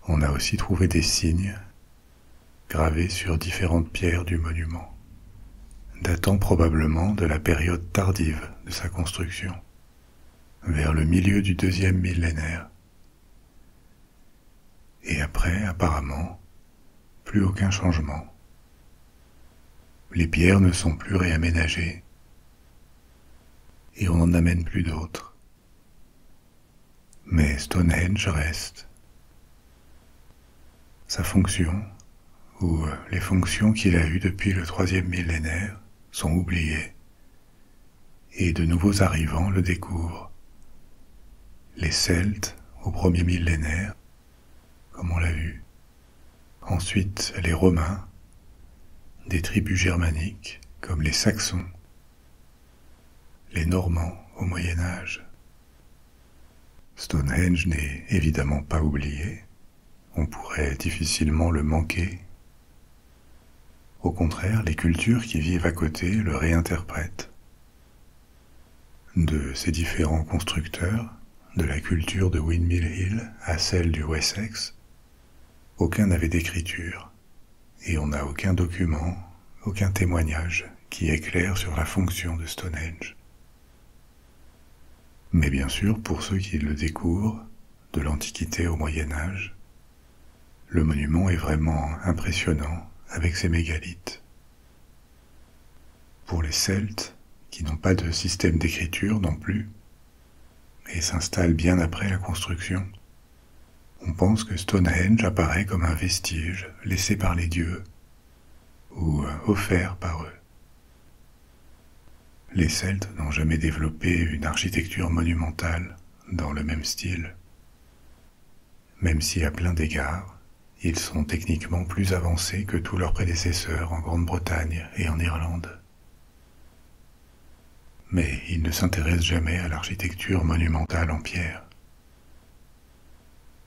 On a aussi trouvé des signes gravés sur différentes pierres du monument, datant probablement de la période tardive de sa construction, vers le milieu du 2e millénaire. Et après, apparemment, plus aucun changement. Les pierres ne sont plus réaménagées, et on n'en amène plus d'autres. Mais Stonehenge reste. Sa fonction, ou les fonctions qu'il a eues depuis le 3e millénaire, sont oubliées, et de nouveaux arrivants le découvrent. Les Celtes au 1er millénaire, comme on l'a vu. Ensuite, les Romains, des tribus germaniques comme les Saxons, les Normands au Moyen Âge. Stonehenge n'est évidemment pas oublié, on pourrait difficilement le manquer. Au contraire, les cultures qui vivent à côté le réinterprètent. De ces différents constructeurs, de la culture de Windmill Hill à celle du Wessex, aucun n'avait d'écriture, et on n'a aucun document, aucun témoignage qui éclaire sur la fonction de Stonehenge. Mais bien sûr, pour ceux qui le découvrent, de l'Antiquité au Moyen Âge, le monument est vraiment impressionnant avec ses mégalithes. Pour les Celtes, qui n'ont pas de système d'écriture non plus, et s'installent bien après la construction, on pense que Stonehenge apparaît comme un vestige laissé par les dieux ou offert par eux. Les Celtes n'ont jamais développé une architecture monumentale dans le même style, même si à plein d'égards, ils sont techniquement plus avancés que tous leurs prédécesseurs en Grande-Bretagne et en Irlande. Mais ils ne s'intéressent jamais à l'architecture monumentale en pierre.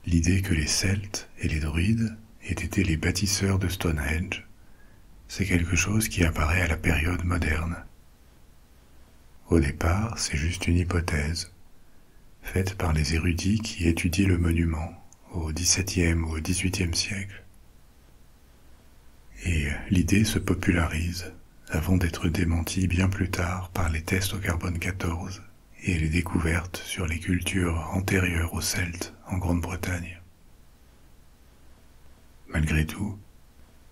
L'idée que les Celtes et les Druides aient été les bâtisseurs de Stonehenge, c'est quelque chose qui apparaît à la période moderne. Au départ, c'est juste une hypothèse, faite par les érudits qui étudient le monument au XVIIe ou au XVIIIe siècle. Et l'idée se popularise avant d'être démentie bien plus tard par les tests au carbone 14 et les découvertes sur les cultures antérieures aux Celtes en Grande-Bretagne. Malgré tout,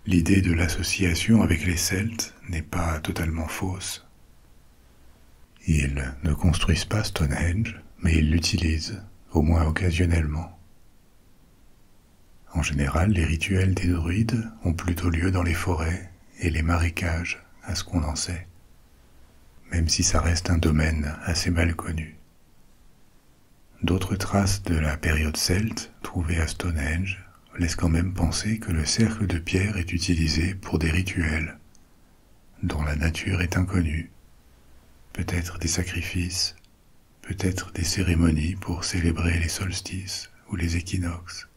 l'idée de l'association avec les Celtes n'est pas totalement fausse. Ils ne construisent pas Stonehenge, mais ils l'utilisent, au moins occasionnellement. En général, les rituels des druides ont plutôt lieu dans les forêts et les marécages, à ce qu'on en sait, même si ça reste un domaine assez mal connu. D'autres traces de la période celte trouvées à Stonehenge laissent quand même penser que le cercle de pierre est utilisé pour des rituels dont la nature est inconnue, peut-être des sacrifices peut-être des cérémonies pour célébrer les solstices ou les équinoxes.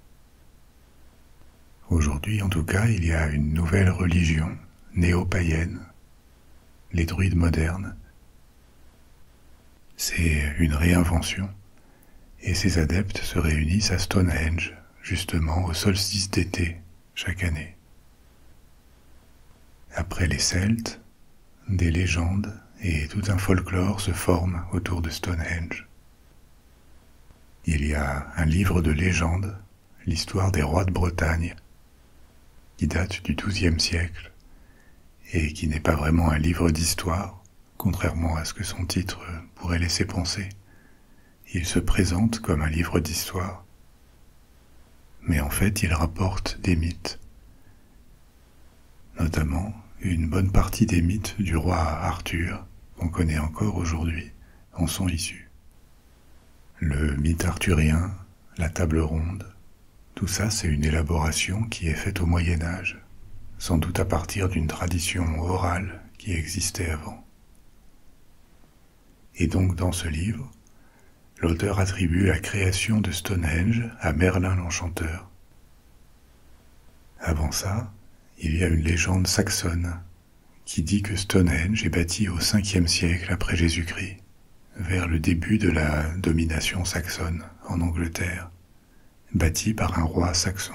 Aujourd'hui, en tout cas, il y a une nouvelle religion néo-païenne, les druides modernes. C'est une réinvention, et ses adeptes se réunissent à Stonehenge, justement au solstice d'été, chaque année. Après les Celtes, des légendes et tout un folklore se forment autour de Stonehenge. Il y a un livre de légendes, l'histoire des rois de Bretagne, qui date du XIIe siècle et qui n'est pas vraiment un livre d'histoire, contrairement à ce que son titre pourrait laisser penser. Il se présente comme un livre d'histoire, mais en fait il rapporte des mythes, notamment une bonne partie des mythes du roi Arthur, qu'on connaît encore aujourd'hui, en sont issus. Le mythe arthurien, la table ronde, tout ça c'est une élaboration qui est faite au Moyen-Âge, sans doute à partir d'une tradition orale qui existait avant. Et donc dans ce livre, l'auteur attribue la création de Stonehenge à Merlin l'Enchanteur. Avant ça, il y a une légende saxonne qui dit que Stonehenge est bâti au 5e siècle après Jésus-Christ, vers le début de la domination saxonne en Angleterre, bâti par un roi saxon.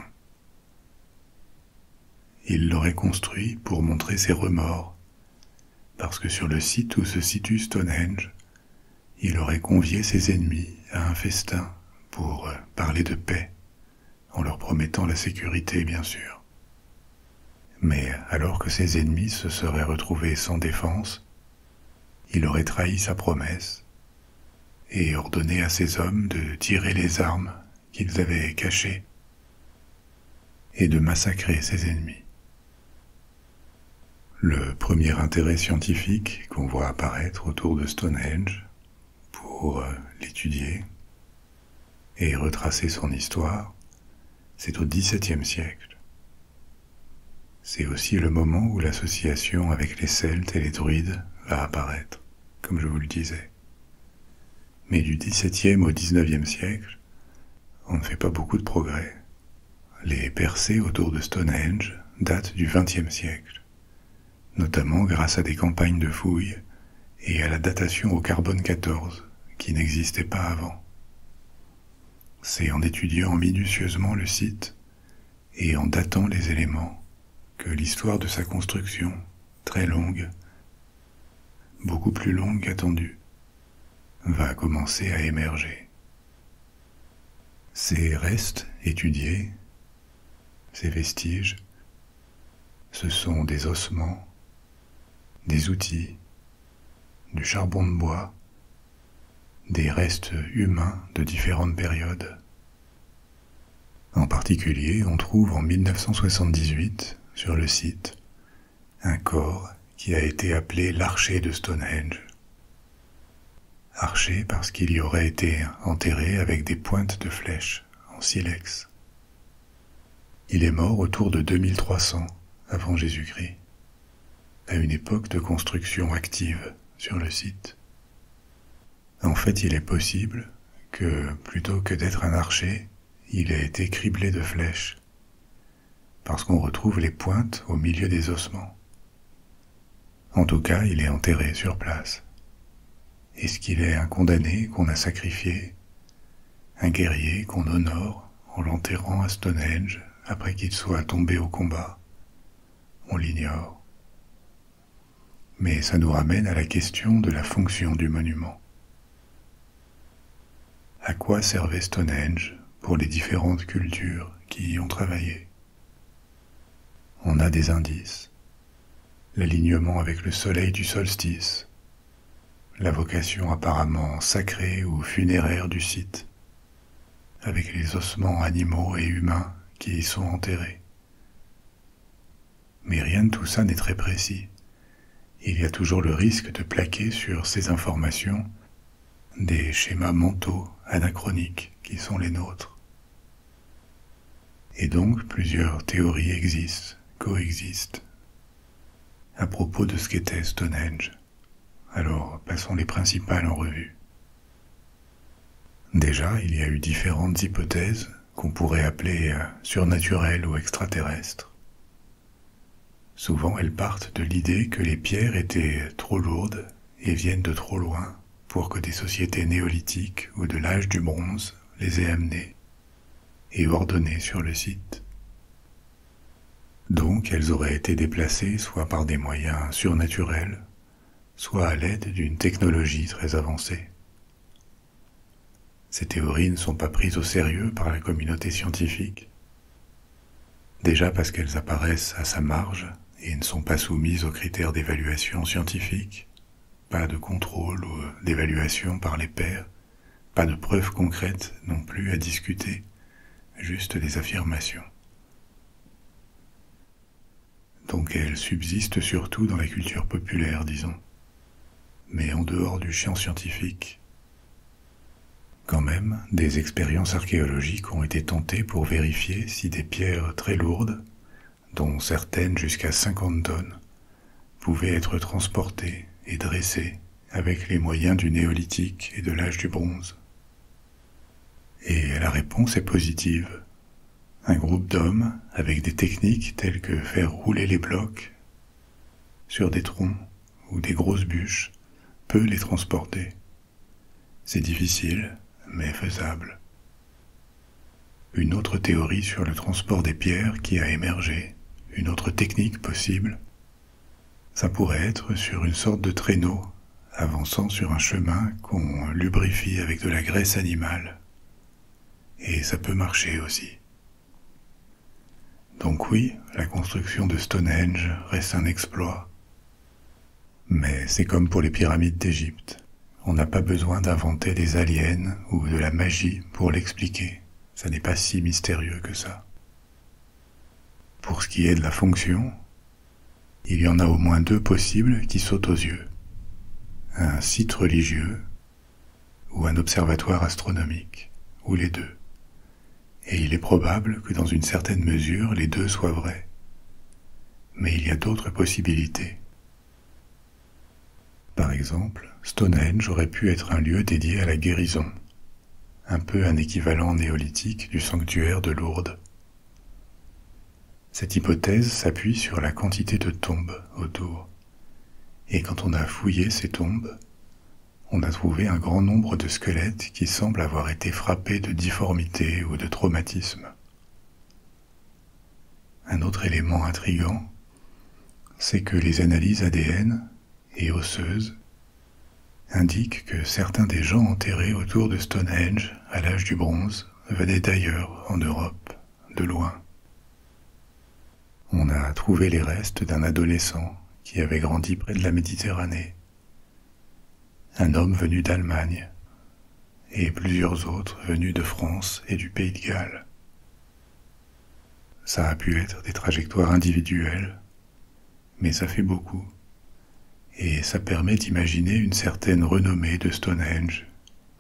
Il l'aurait construit pour montrer ses remords, parce que sur le site où se situe Stonehenge, il aurait convié ses ennemis à un festin pour parler de paix, en leur promettant la sécurité bien sûr. Mais alors que ses ennemis se seraient retrouvés sans défense, il aurait trahi sa promesse et ordonné à ses hommes de tirer les armes qu'ils avaient cachées et de massacrer ses ennemis. Le premier intérêt scientifique qu'on voit apparaître autour de Stonehenge pour l'étudier et retracer son histoire, c'est au XVIIe siècle. C'est aussi le moment où l'association avec les Celtes et les druides va apparaître, comme je vous le disais. Mais du XVIIe au XIXe siècle, on ne fait pas beaucoup de progrès. Les percées autour de Stonehenge datent du XXe siècle, notamment grâce à des campagnes de fouilles et à la datation au carbone 14, qui n'existait pas avant. C'est en étudiant minutieusement le site et en datant les éléments que l'histoire de sa construction, très longue, beaucoup plus longue qu'attendue, va commencer à émerger. Ces restes étudiés, ces vestiges, ce sont des ossements, des outils, du charbon de bois, des restes humains de différentes périodes. En particulier, on trouve en 1978, sur le site, un corps qui a été appelé l'archer de Stonehenge. Archer parce qu'il y aurait été enterré avec des pointes de flèches en silex. Il est mort autour de 2300 avant Jésus-Christ, à une époque de construction active sur le site. En fait, il est possible que, plutôt que d'être un archer, il ait été criblé de flèches, parce qu'on retrouve les pointes au milieu des ossements. En tout cas, il est enterré sur place. Est-ce qu'il est un condamné qu'on a sacrifié, un guerrier qu'on honore en l'enterrant à Stonehenge après qu'il soit tombé au combat? On l'ignore. Mais ça nous ramène à la question de la fonction du monument. À quoi servait Stonehenge pour les différentes cultures qui y ont travaillé? On a des indices. L'alignement avec le soleil du solstice, la vocation apparemment sacrée ou funéraire du site, avec les ossements animaux et humains qui y sont enterrés. Mais rien de tout ça n'est très précis. Il y a toujours le risque de plaquer sur ces informations des schémas mentaux anachroniques qui sont les nôtres. Et donc plusieurs théories coexistent, à propos de ce qu'était Stonehenge. Alors passons les principales en revue. Déjà, il y a eu différentes hypothèses qu'on pourrait appeler surnaturelles ou extraterrestres. Souvent, elles partent de l'idée que les pierres étaient trop lourdes et viennent de trop loin pour que des sociétés néolithiques ou de l'âge du bronze les aient amenées et ordonnées sur le site. Donc, elles auraient été déplacées soit par des moyens surnaturels, soit à l'aide d'une technologie très avancée. Ces théories ne sont pas prises au sérieux par la communauté scientifique, déjà parce qu'elles apparaissent à sa marge et ne sont pas soumises aux critères d'évaluation scientifique, pas de contrôle ou d'évaluation par les pairs, pas de preuves concrètes non plus à discuter, juste des affirmations. Donc elles subsistent surtout dans la culture populaire, disons, mais en dehors du champ scientifique. Quand même, des expériences archéologiques ont été tentées pour vérifier si des pierres très lourdes, dont certaines jusqu'à 50 tonnes, pouvaient être transportées et dressées avec les moyens du néolithique et de l'âge du bronze. Et la réponse est positive. Un groupe d'hommes, avec des techniques telles que faire rouler les blocs sur des troncs ou des grosses bûches, peut les transporter. C'est difficile, mais faisable. Une autre théorie sur le transport des pierres qui a émergé, une autre technique possible, ça pourrait être sur une sorte de traîneau, avançant sur un chemin qu'on lubrifie avec de la graisse animale. Et ça peut marcher aussi. Donc oui, la construction de Stonehenge reste un exploit. Mais c'est comme pour les pyramides d'Égypte. On n'a pas besoin d'inventer des aliens ou de la magie pour l'expliquer. Ça n'est pas si mystérieux que ça. Pour ce qui est de la fonction, il y en a au moins deux possibles qui sautent aux yeux. Un site religieux ou un observatoire astronomique, ou les deux. Et il est probable que dans une certaine mesure, les deux soient vrais. Mais il y a d'autres possibilités. Par exemple, Stonehenge aurait pu être un lieu dédié à la guérison, un peu un équivalent néolithique du sanctuaire de Lourdes. Cette hypothèse s'appuie sur la quantité de tombes autour, et quand on a fouillé ces tombes, on a trouvé un grand nombre de squelettes qui semblent avoir été frappés de difformités ou de traumatismes. Un autre élément intrigant, c'est que les analyses ADN et osseuses indiquent que certains des gens enterrés autour de Stonehenge à l'âge du bronze venaient d'ailleurs en Europe, de loin. On a trouvé les restes d'un adolescent qui avait grandi près de la Méditerranée, un homme venu d'Allemagne et plusieurs autres venus de France et du Pays de Galles. Ça a pu être des trajectoires individuelles, mais ça fait beaucoup. Et ça permet d'imaginer une certaine renommée de Stonehenge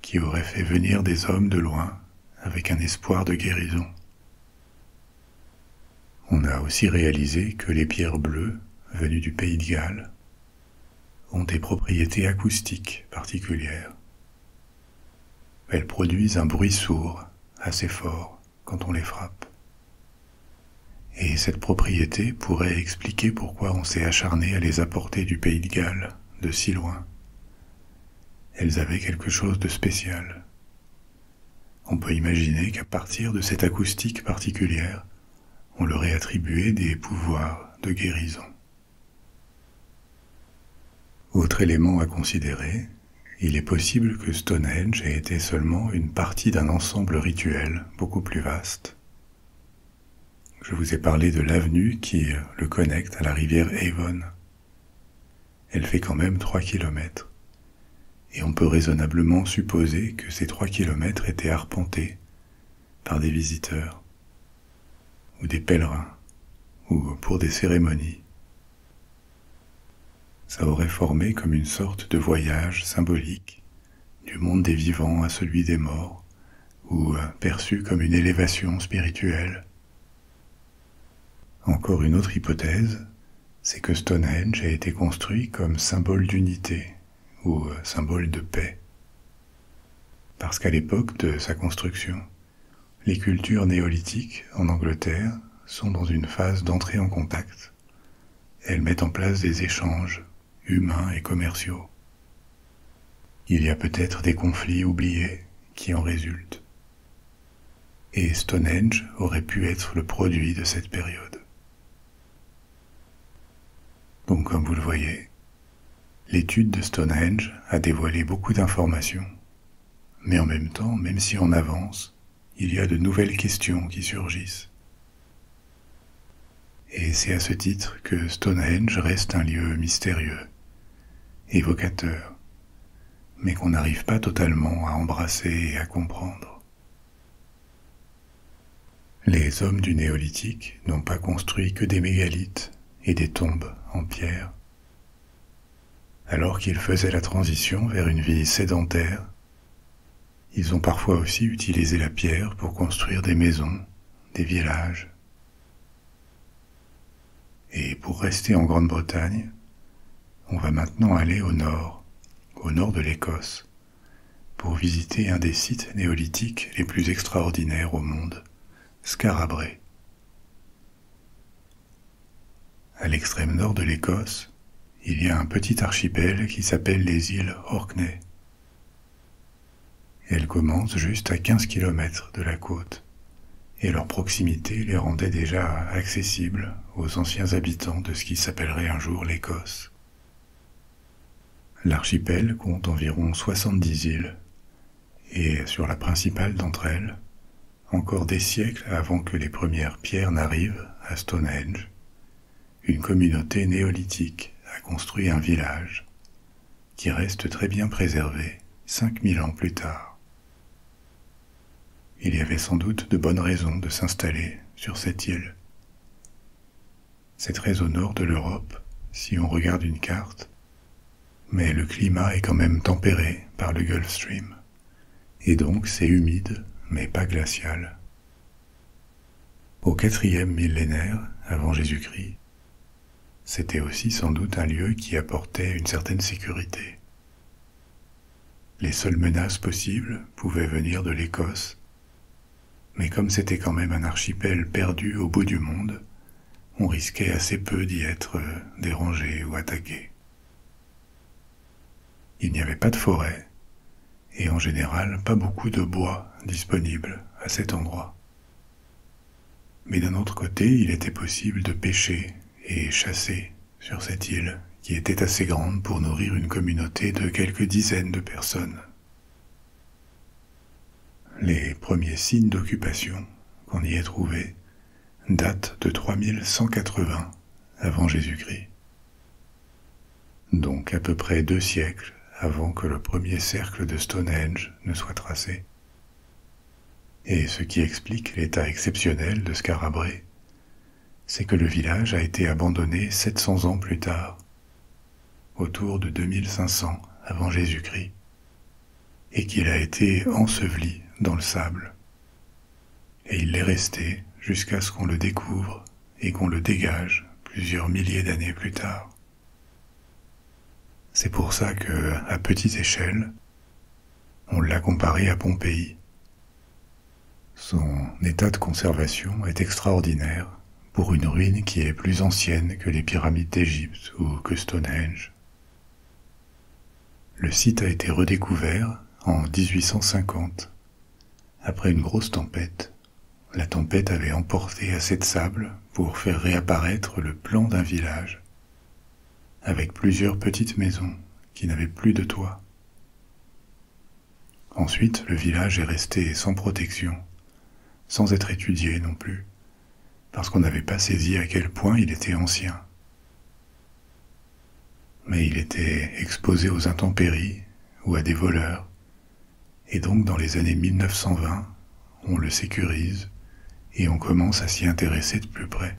qui aurait fait venir des hommes de loin avec un espoir de guérison. On a aussi réalisé que les pierres bleues, venues du Pays de Galles, ont des propriétés acoustiques particulières. Elles produisent un bruit sourd, assez fort, quand on les frappe. Et cette propriété pourrait expliquer pourquoi on s'est acharné à les apporter du Pays de Galles, de si loin. Elles avaient quelque chose de spécial. On peut imaginer qu'à partir de cette acoustique particulière, on leur ait attribué des pouvoirs de guérison. Autre élément à considérer, il est possible que Stonehenge ait été seulement une partie d'un ensemble rituel beaucoup plus vaste. Je vous ai parlé de l'avenue qui le connecte à la rivière Avon. Elle fait quand même 3 kilomètres, et on peut raisonnablement supposer que ces 3 kilomètres étaient arpentés par des visiteurs, ou des pèlerins, ou pour des cérémonies. Ça aurait formé comme une sorte de voyage symbolique du monde des vivants à celui des morts, ou perçu comme une élévation spirituelle. Encore une autre hypothèse, c'est que Stonehenge a été construit comme symbole d'unité ou symbole de paix. parce qu'à l'époque de sa construction, les cultures néolithiques en Angleterre sont dans une phase d'entrée en contact. Elles mettent en place des échanges humains et commerciaux. Il y a peut-être des conflits oubliés qui en résultent. Et Stonehenge aurait pu être le produit de cette période. Donc comme vous le voyez, l'étude de Stonehenge a dévoilé beaucoup d'informations, mais en même temps, même si on avance, il y a de nouvelles questions qui surgissent. Et c'est à ce titre que Stonehenge reste un lieu mystérieux, évocateur, mais qu'on n'arrive pas totalement à embrasser et à comprendre. Les hommes du néolithique n'ont pas construit que des mégalithes et des tombes en pierre. Alors qu'ils faisaient la transition vers une vie sédentaire, ils ont parfois aussi utilisé la pierre pour construire des maisons, des villages. Et pour rester en Grande-Bretagne, on va maintenant aller au nord de l'Écosse, pour visiter un des sites néolithiques les plus extraordinaires au monde, Skara Brae. À l'extrême nord de l'Écosse, il y a un petit archipel qui s'appelle les îles Orkney. Elles commencent juste à 15 km de la côte, et leur proximité les rendait déjà accessibles aux anciens habitants de ce qui s'appellerait un jour l'Écosse. L'archipel compte environ 70 îles, et sur la principale d'entre elles, encore des siècles avant que les premières pierres n'arrivent à Stonehenge, une communauté néolithique a construit un village qui reste très bien préservé 5000 ans plus tard. Il y avait sans doute de bonnes raisons de s'installer sur cette île. C'est très au nord de l'Europe, si on regarde une carte, mais le climat est quand même tempéré par le Gulf Stream, et donc c'est humide, mais pas glacial. Au 4e millénaire avant Jésus-Christ, c'était aussi sans doute un lieu qui apportait une certaine sécurité. Les seules menaces possibles pouvaient venir de l'Écosse, mais comme c'était quand même un archipel perdu au bout du monde, on risquait assez peu d'y être dérangé ou attaqué. Il n'y avait pas de forêt, et en général pas beaucoup de bois disponible à cet endroit. Mais d'un autre côté, il était possible de pêcher et chasser sur cette île, qui était assez grande pour nourrir une communauté de quelques dizaines de personnes. Les premiers signes d'occupation qu'on y ait trouvés datent de 3180 avant Jésus-Christ. Donc à peu près 2 siècles avant que le premier cercle de Stonehenge ne soit tracé. Et ce qui explique l'état exceptionnel de Skara Brae, c'est que le village a été abandonné 700 ans plus tard, autour de 2500 avant Jésus-Christ, et qu'il a été enseveli dans le sable. Et il l'est resté jusqu'à ce qu'on le découvre et qu'on le dégage plusieurs milliers d'années plus tard. C'est pour ça que, à petite échelle, on l'a comparé à Pompéi. Son état de conservation est extraordinaire pour une ruine qui est plus ancienne que les pyramides d'Égypte ou que Stonehenge. Le site a été redécouvert en 1850, après une grosse tempête. La tempête avait emporté assez de sable pour faire réapparaître le plan d'un village, avec plusieurs petites maisons qui n'avaient plus de toit. Ensuite, le village est resté sans protection, sans être étudié non plus, parce qu'on n'avait pas saisi à quel point il était ancien. Mais il était exposé aux intempéries ou à des voleurs, et donc dans les années 1920, on le sécurise et on commence à s'y intéresser de plus près.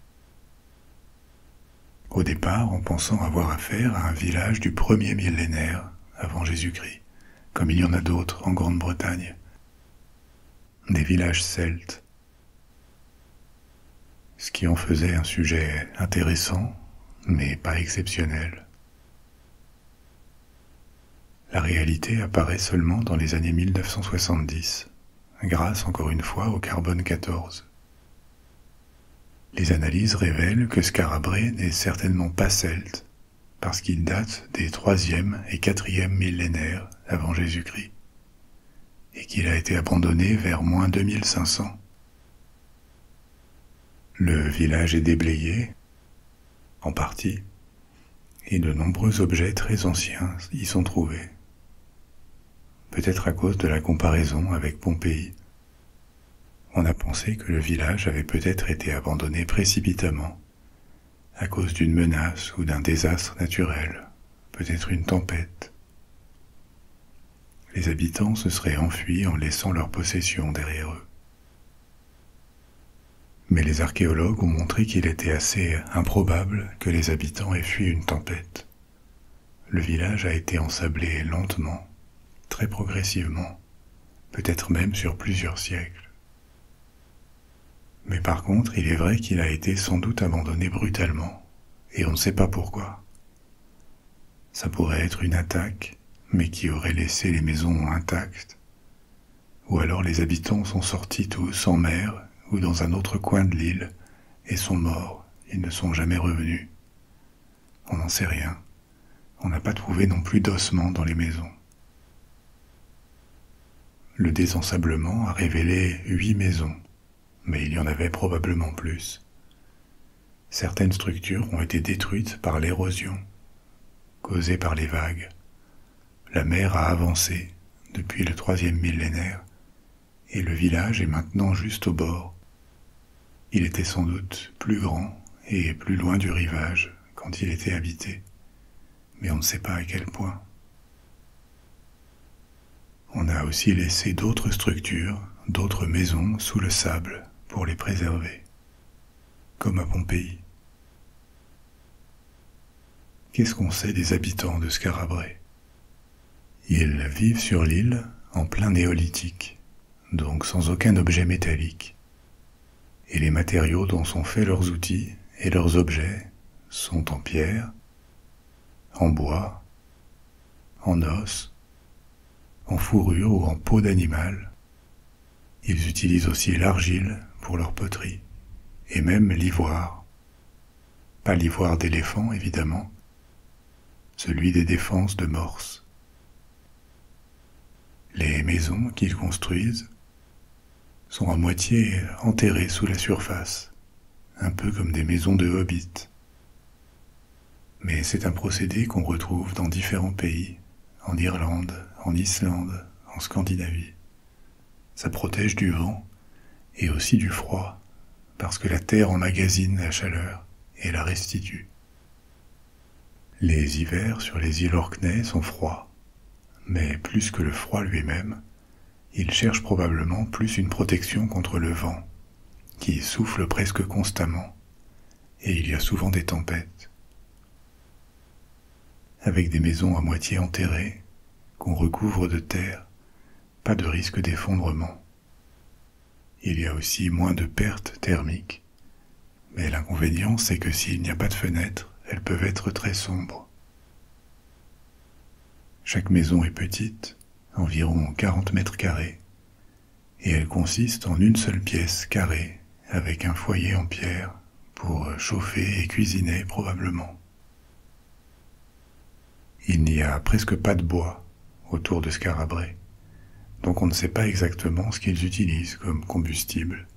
Au départ, en pensant avoir affaire à un village du 1er millénaire avant Jésus-Christ, comme il y en a d'autres en Grande-Bretagne, des villages celtes, ce qui en faisait un sujet intéressant, mais pas exceptionnel. La réalité apparaît seulement dans les années 1970, grâce encore une fois au carbone 14. Les analyses révèlent que Skarabré n'est certainement pas celte, parce qu'il date des 3e et 4e millénaires avant Jésus-Christ, et qu'il a été abandonné vers moins 2500. Le village est déblayé, en partie, et de nombreux objets très anciens y sont trouvés. Peut-être à cause de la comparaison avec Pompéi. On a pensé que le village avait peut-être été abandonné précipitamment, à cause d'une menace ou d'un désastre naturel, peut-être une tempête. Les habitants se seraient enfuis en laissant leurs possessions derrière eux. Mais les archéologues ont montré qu'il était assez improbable que les habitants aient fui une tempête. Le village a été ensablé lentement, très progressivement, peut-être même sur plusieurs siècles. Mais par contre, il est vrai qu'il a été sans doute abandonné brutalement, et on ne sait pas pourquoi. Ça pourrait être une attaque, mais qui aurait laissé les maisons intactes. Ou alors les habitants sont sortis tous en mer ou dans un autre coin de l'île et sont morts, ils ne sont jamais revenus. On n'en sait rien. On n'a pas trouvé non plus d'ossements dans les maisons. Le désensablement a révélé 8 maisons, mais il y en avait probablement plus. Certaines structures ont été détruites par l'érosion, causée par les vagues. La mer a avancé depuis le 3e millénaire, et le village est maintenant juste au bord. Il était sans doute plus grand et plus loin du rivage quand il était habité, mais on ne sait pas à quel point. On a aussi laissé d'autres structures, d'autres maisons sous le sable pour les préserver, comme à Pompéi. Qu'est-ce qu'on sait des habitants de Skarabré? Ils vivent sur l'île en plein néolithique, donc sans aucun objet métallique. Et les matériaux dont sont faits leurs outils et leurs objets sont en pierre, en bois, en os, en fourrure ou en peau d'animal. Ils utilisent aussi l'argile pour leur poterie, et même l'ivoire. Pas l'ivoire d'éléphant, évidemment, celui des défenses de Morse. Les maisons qu'ils construisent sont à moitié enterrées sous la surface, un peu comme des maisons de hobbits. Mais c'est un procédé qu'on retrouve dans différents pays, en Irlande, en Islande, en Scandinavie. Ça protège du vent et aussi du froid, parce que la terre emmagasine la chaleur et la restitue. Les hivers sur les îles Orkney sont froids, mais plus que le froid lui-même, ils cherchent probablement plus une protection contre le vent, qui souffle presque constamment, et il y a souvent des tempêtes. Avec des maisons à moitié enterrées, qu'on recouvre de terre, pas de risque d'effondrement. Il y a aussi moins de pertes thermiques, mais l'inconvénient c'est que s'il n'y a pas de fenêtres, elles peuvent être très sombres. Chaque maison est petite, environ 40 mètres carrés, et elle consiste en une seule pièce carrée avec un foyer en pierre pour chauffer et cuisiner probablement. Il n'y a presque pas de bois autour de Skarabré, donc on ne sait pas exactement ce qu'ils utilisent comme combustible.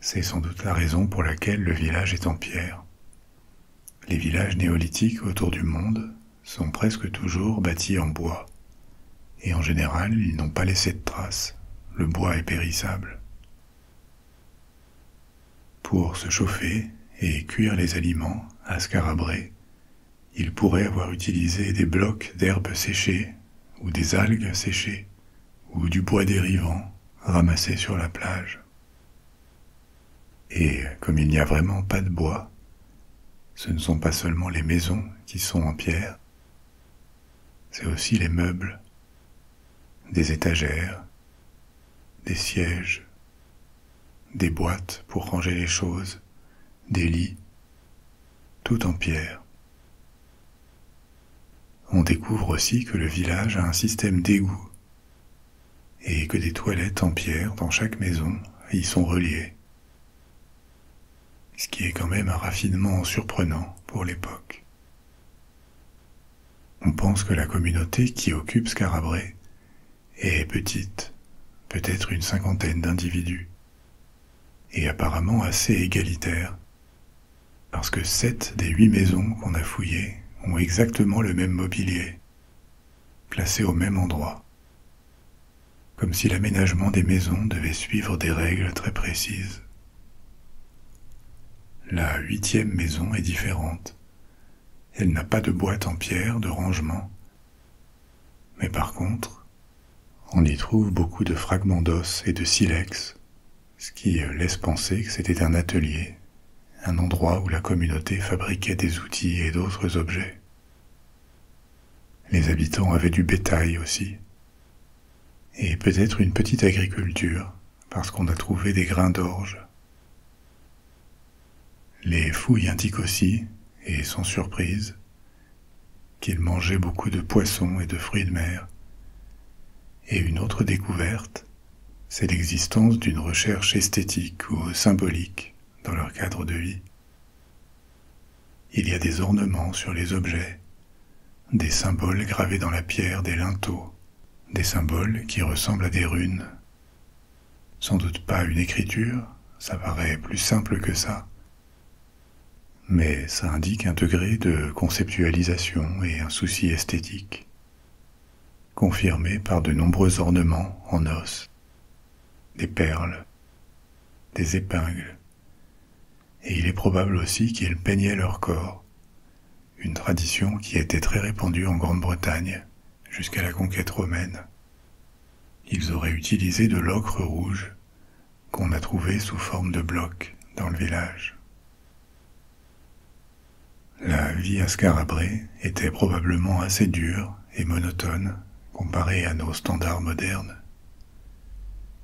C'est sans doute la raison pour laquelle le village est en pierre. Les villages néolithiques autour du monde sont presque toujours bâtis en bois, et en général ils n'ont pas laissé de traces, le bois est périssable. Pour se chauffer et cuire les aliments à Skarabré, ils pourraient avoir utilisé des blocs d'herbes séchées, ou des algues séchées, ou du bois dérivant ramassé sur la plage. Et comme il n'y a vraiment pas de bois, ce ne sont pas seulement les maisons qui sont en pierre, c'est aussi les meubles, des étagères, des sièges, des boîtes pour ranger les choses, des lits, tout en pierre. On découvre aussi que le village a un système d'égout et que des toilettes en pierre dans chaque maison y sont reliées. Ce qui est quand même un raffinement surprenant pour l'époque. On pense que la communauté qui occupe Skarabrae est petite, peut-être une cinquantaine d'individus, et apparemment assez égalitaire, parce que 7 des 8 maisons qu'on a fouillées ont exactement le même mobilier, placé au même endroit, comme si l'aménagement des maisons devait suivre des règles très précises. La 8e maison est différente. Elle n'a pas de boîte en pierre de rangement, mais par contre, on y trouve beaucoup de fragments d'os et de silex, ce qui laisse penser que c'était un atelier, un endroit où la communauté fabriquait des outils et d'autres objets. Les habitants avaient du bétail aussi, et peut-être une petite agriculture, parce qu'on a trouvé des grains d'orge. Les fouilles indiquent aussi, et sans surprise, qu'ils mangeaient beaucoup de poissons et de fruits de mer. Et une autre découverte, c'est l'existence d'une recherche esthétique ou symbolique dans leur cadre de vie. Il y a des ornements sur les objets, des symboles gravés dans la pierre des linteaux, des symboles qui ressemblent à des runes. Sans doute pas une écriture, ça paraît plus simple que ça, mais ça indique un degré de conceptualisation et un souci esthétique, confirmé par de nombreux ornements en os, des perles, des épingles, et il est probable aussi qu'ils peignaient leur corps, une tradition qui était très répandue en Grande-Bretagne jusqu'à la conquête romaine. Ils auraient utilisé de l'ocre rouge qu'on a trouvé sous forme de blocs dans le village. La vie à Skarabrae était probablement assez dure et monotone comparée à nos standards modernes.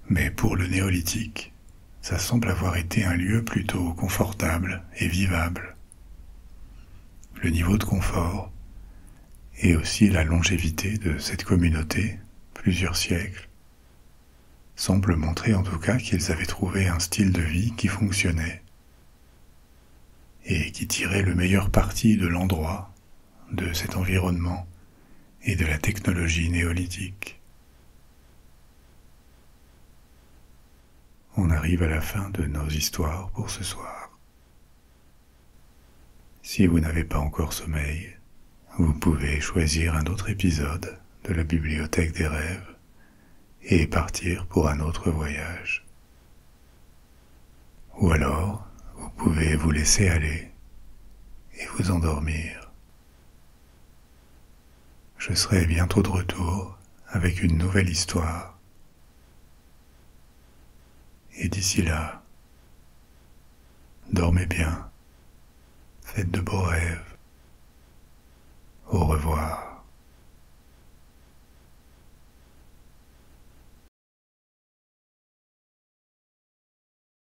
Mais pour le néolithique, ça semble avoir été un lieu plutôt confortable et vivable. Le niveau de confort et aussi la longévité de cette communauté, plusieurs siècles, semblent montrer en tout cas qu'ils avaient trouvé un style de vie qui fonctionnait et qui tirait le meilleur parti de l'endroit, de cet environnement et de la technologie néolithique. On arrive à la fin de nos histoires pour ce soir. Si vous n'avez pas encore sommeil, vous pouvez choisir un autre épisode de la Bibliothèque des rêves et partir pour un autre voyage. Ou alors, vous pouvez vous laisser aller et vous endormir. Je serai bientôt de retour avec une nouvelle histoire. Et d'ici là, dormez bien, faites de beaux rêves. Au revoir.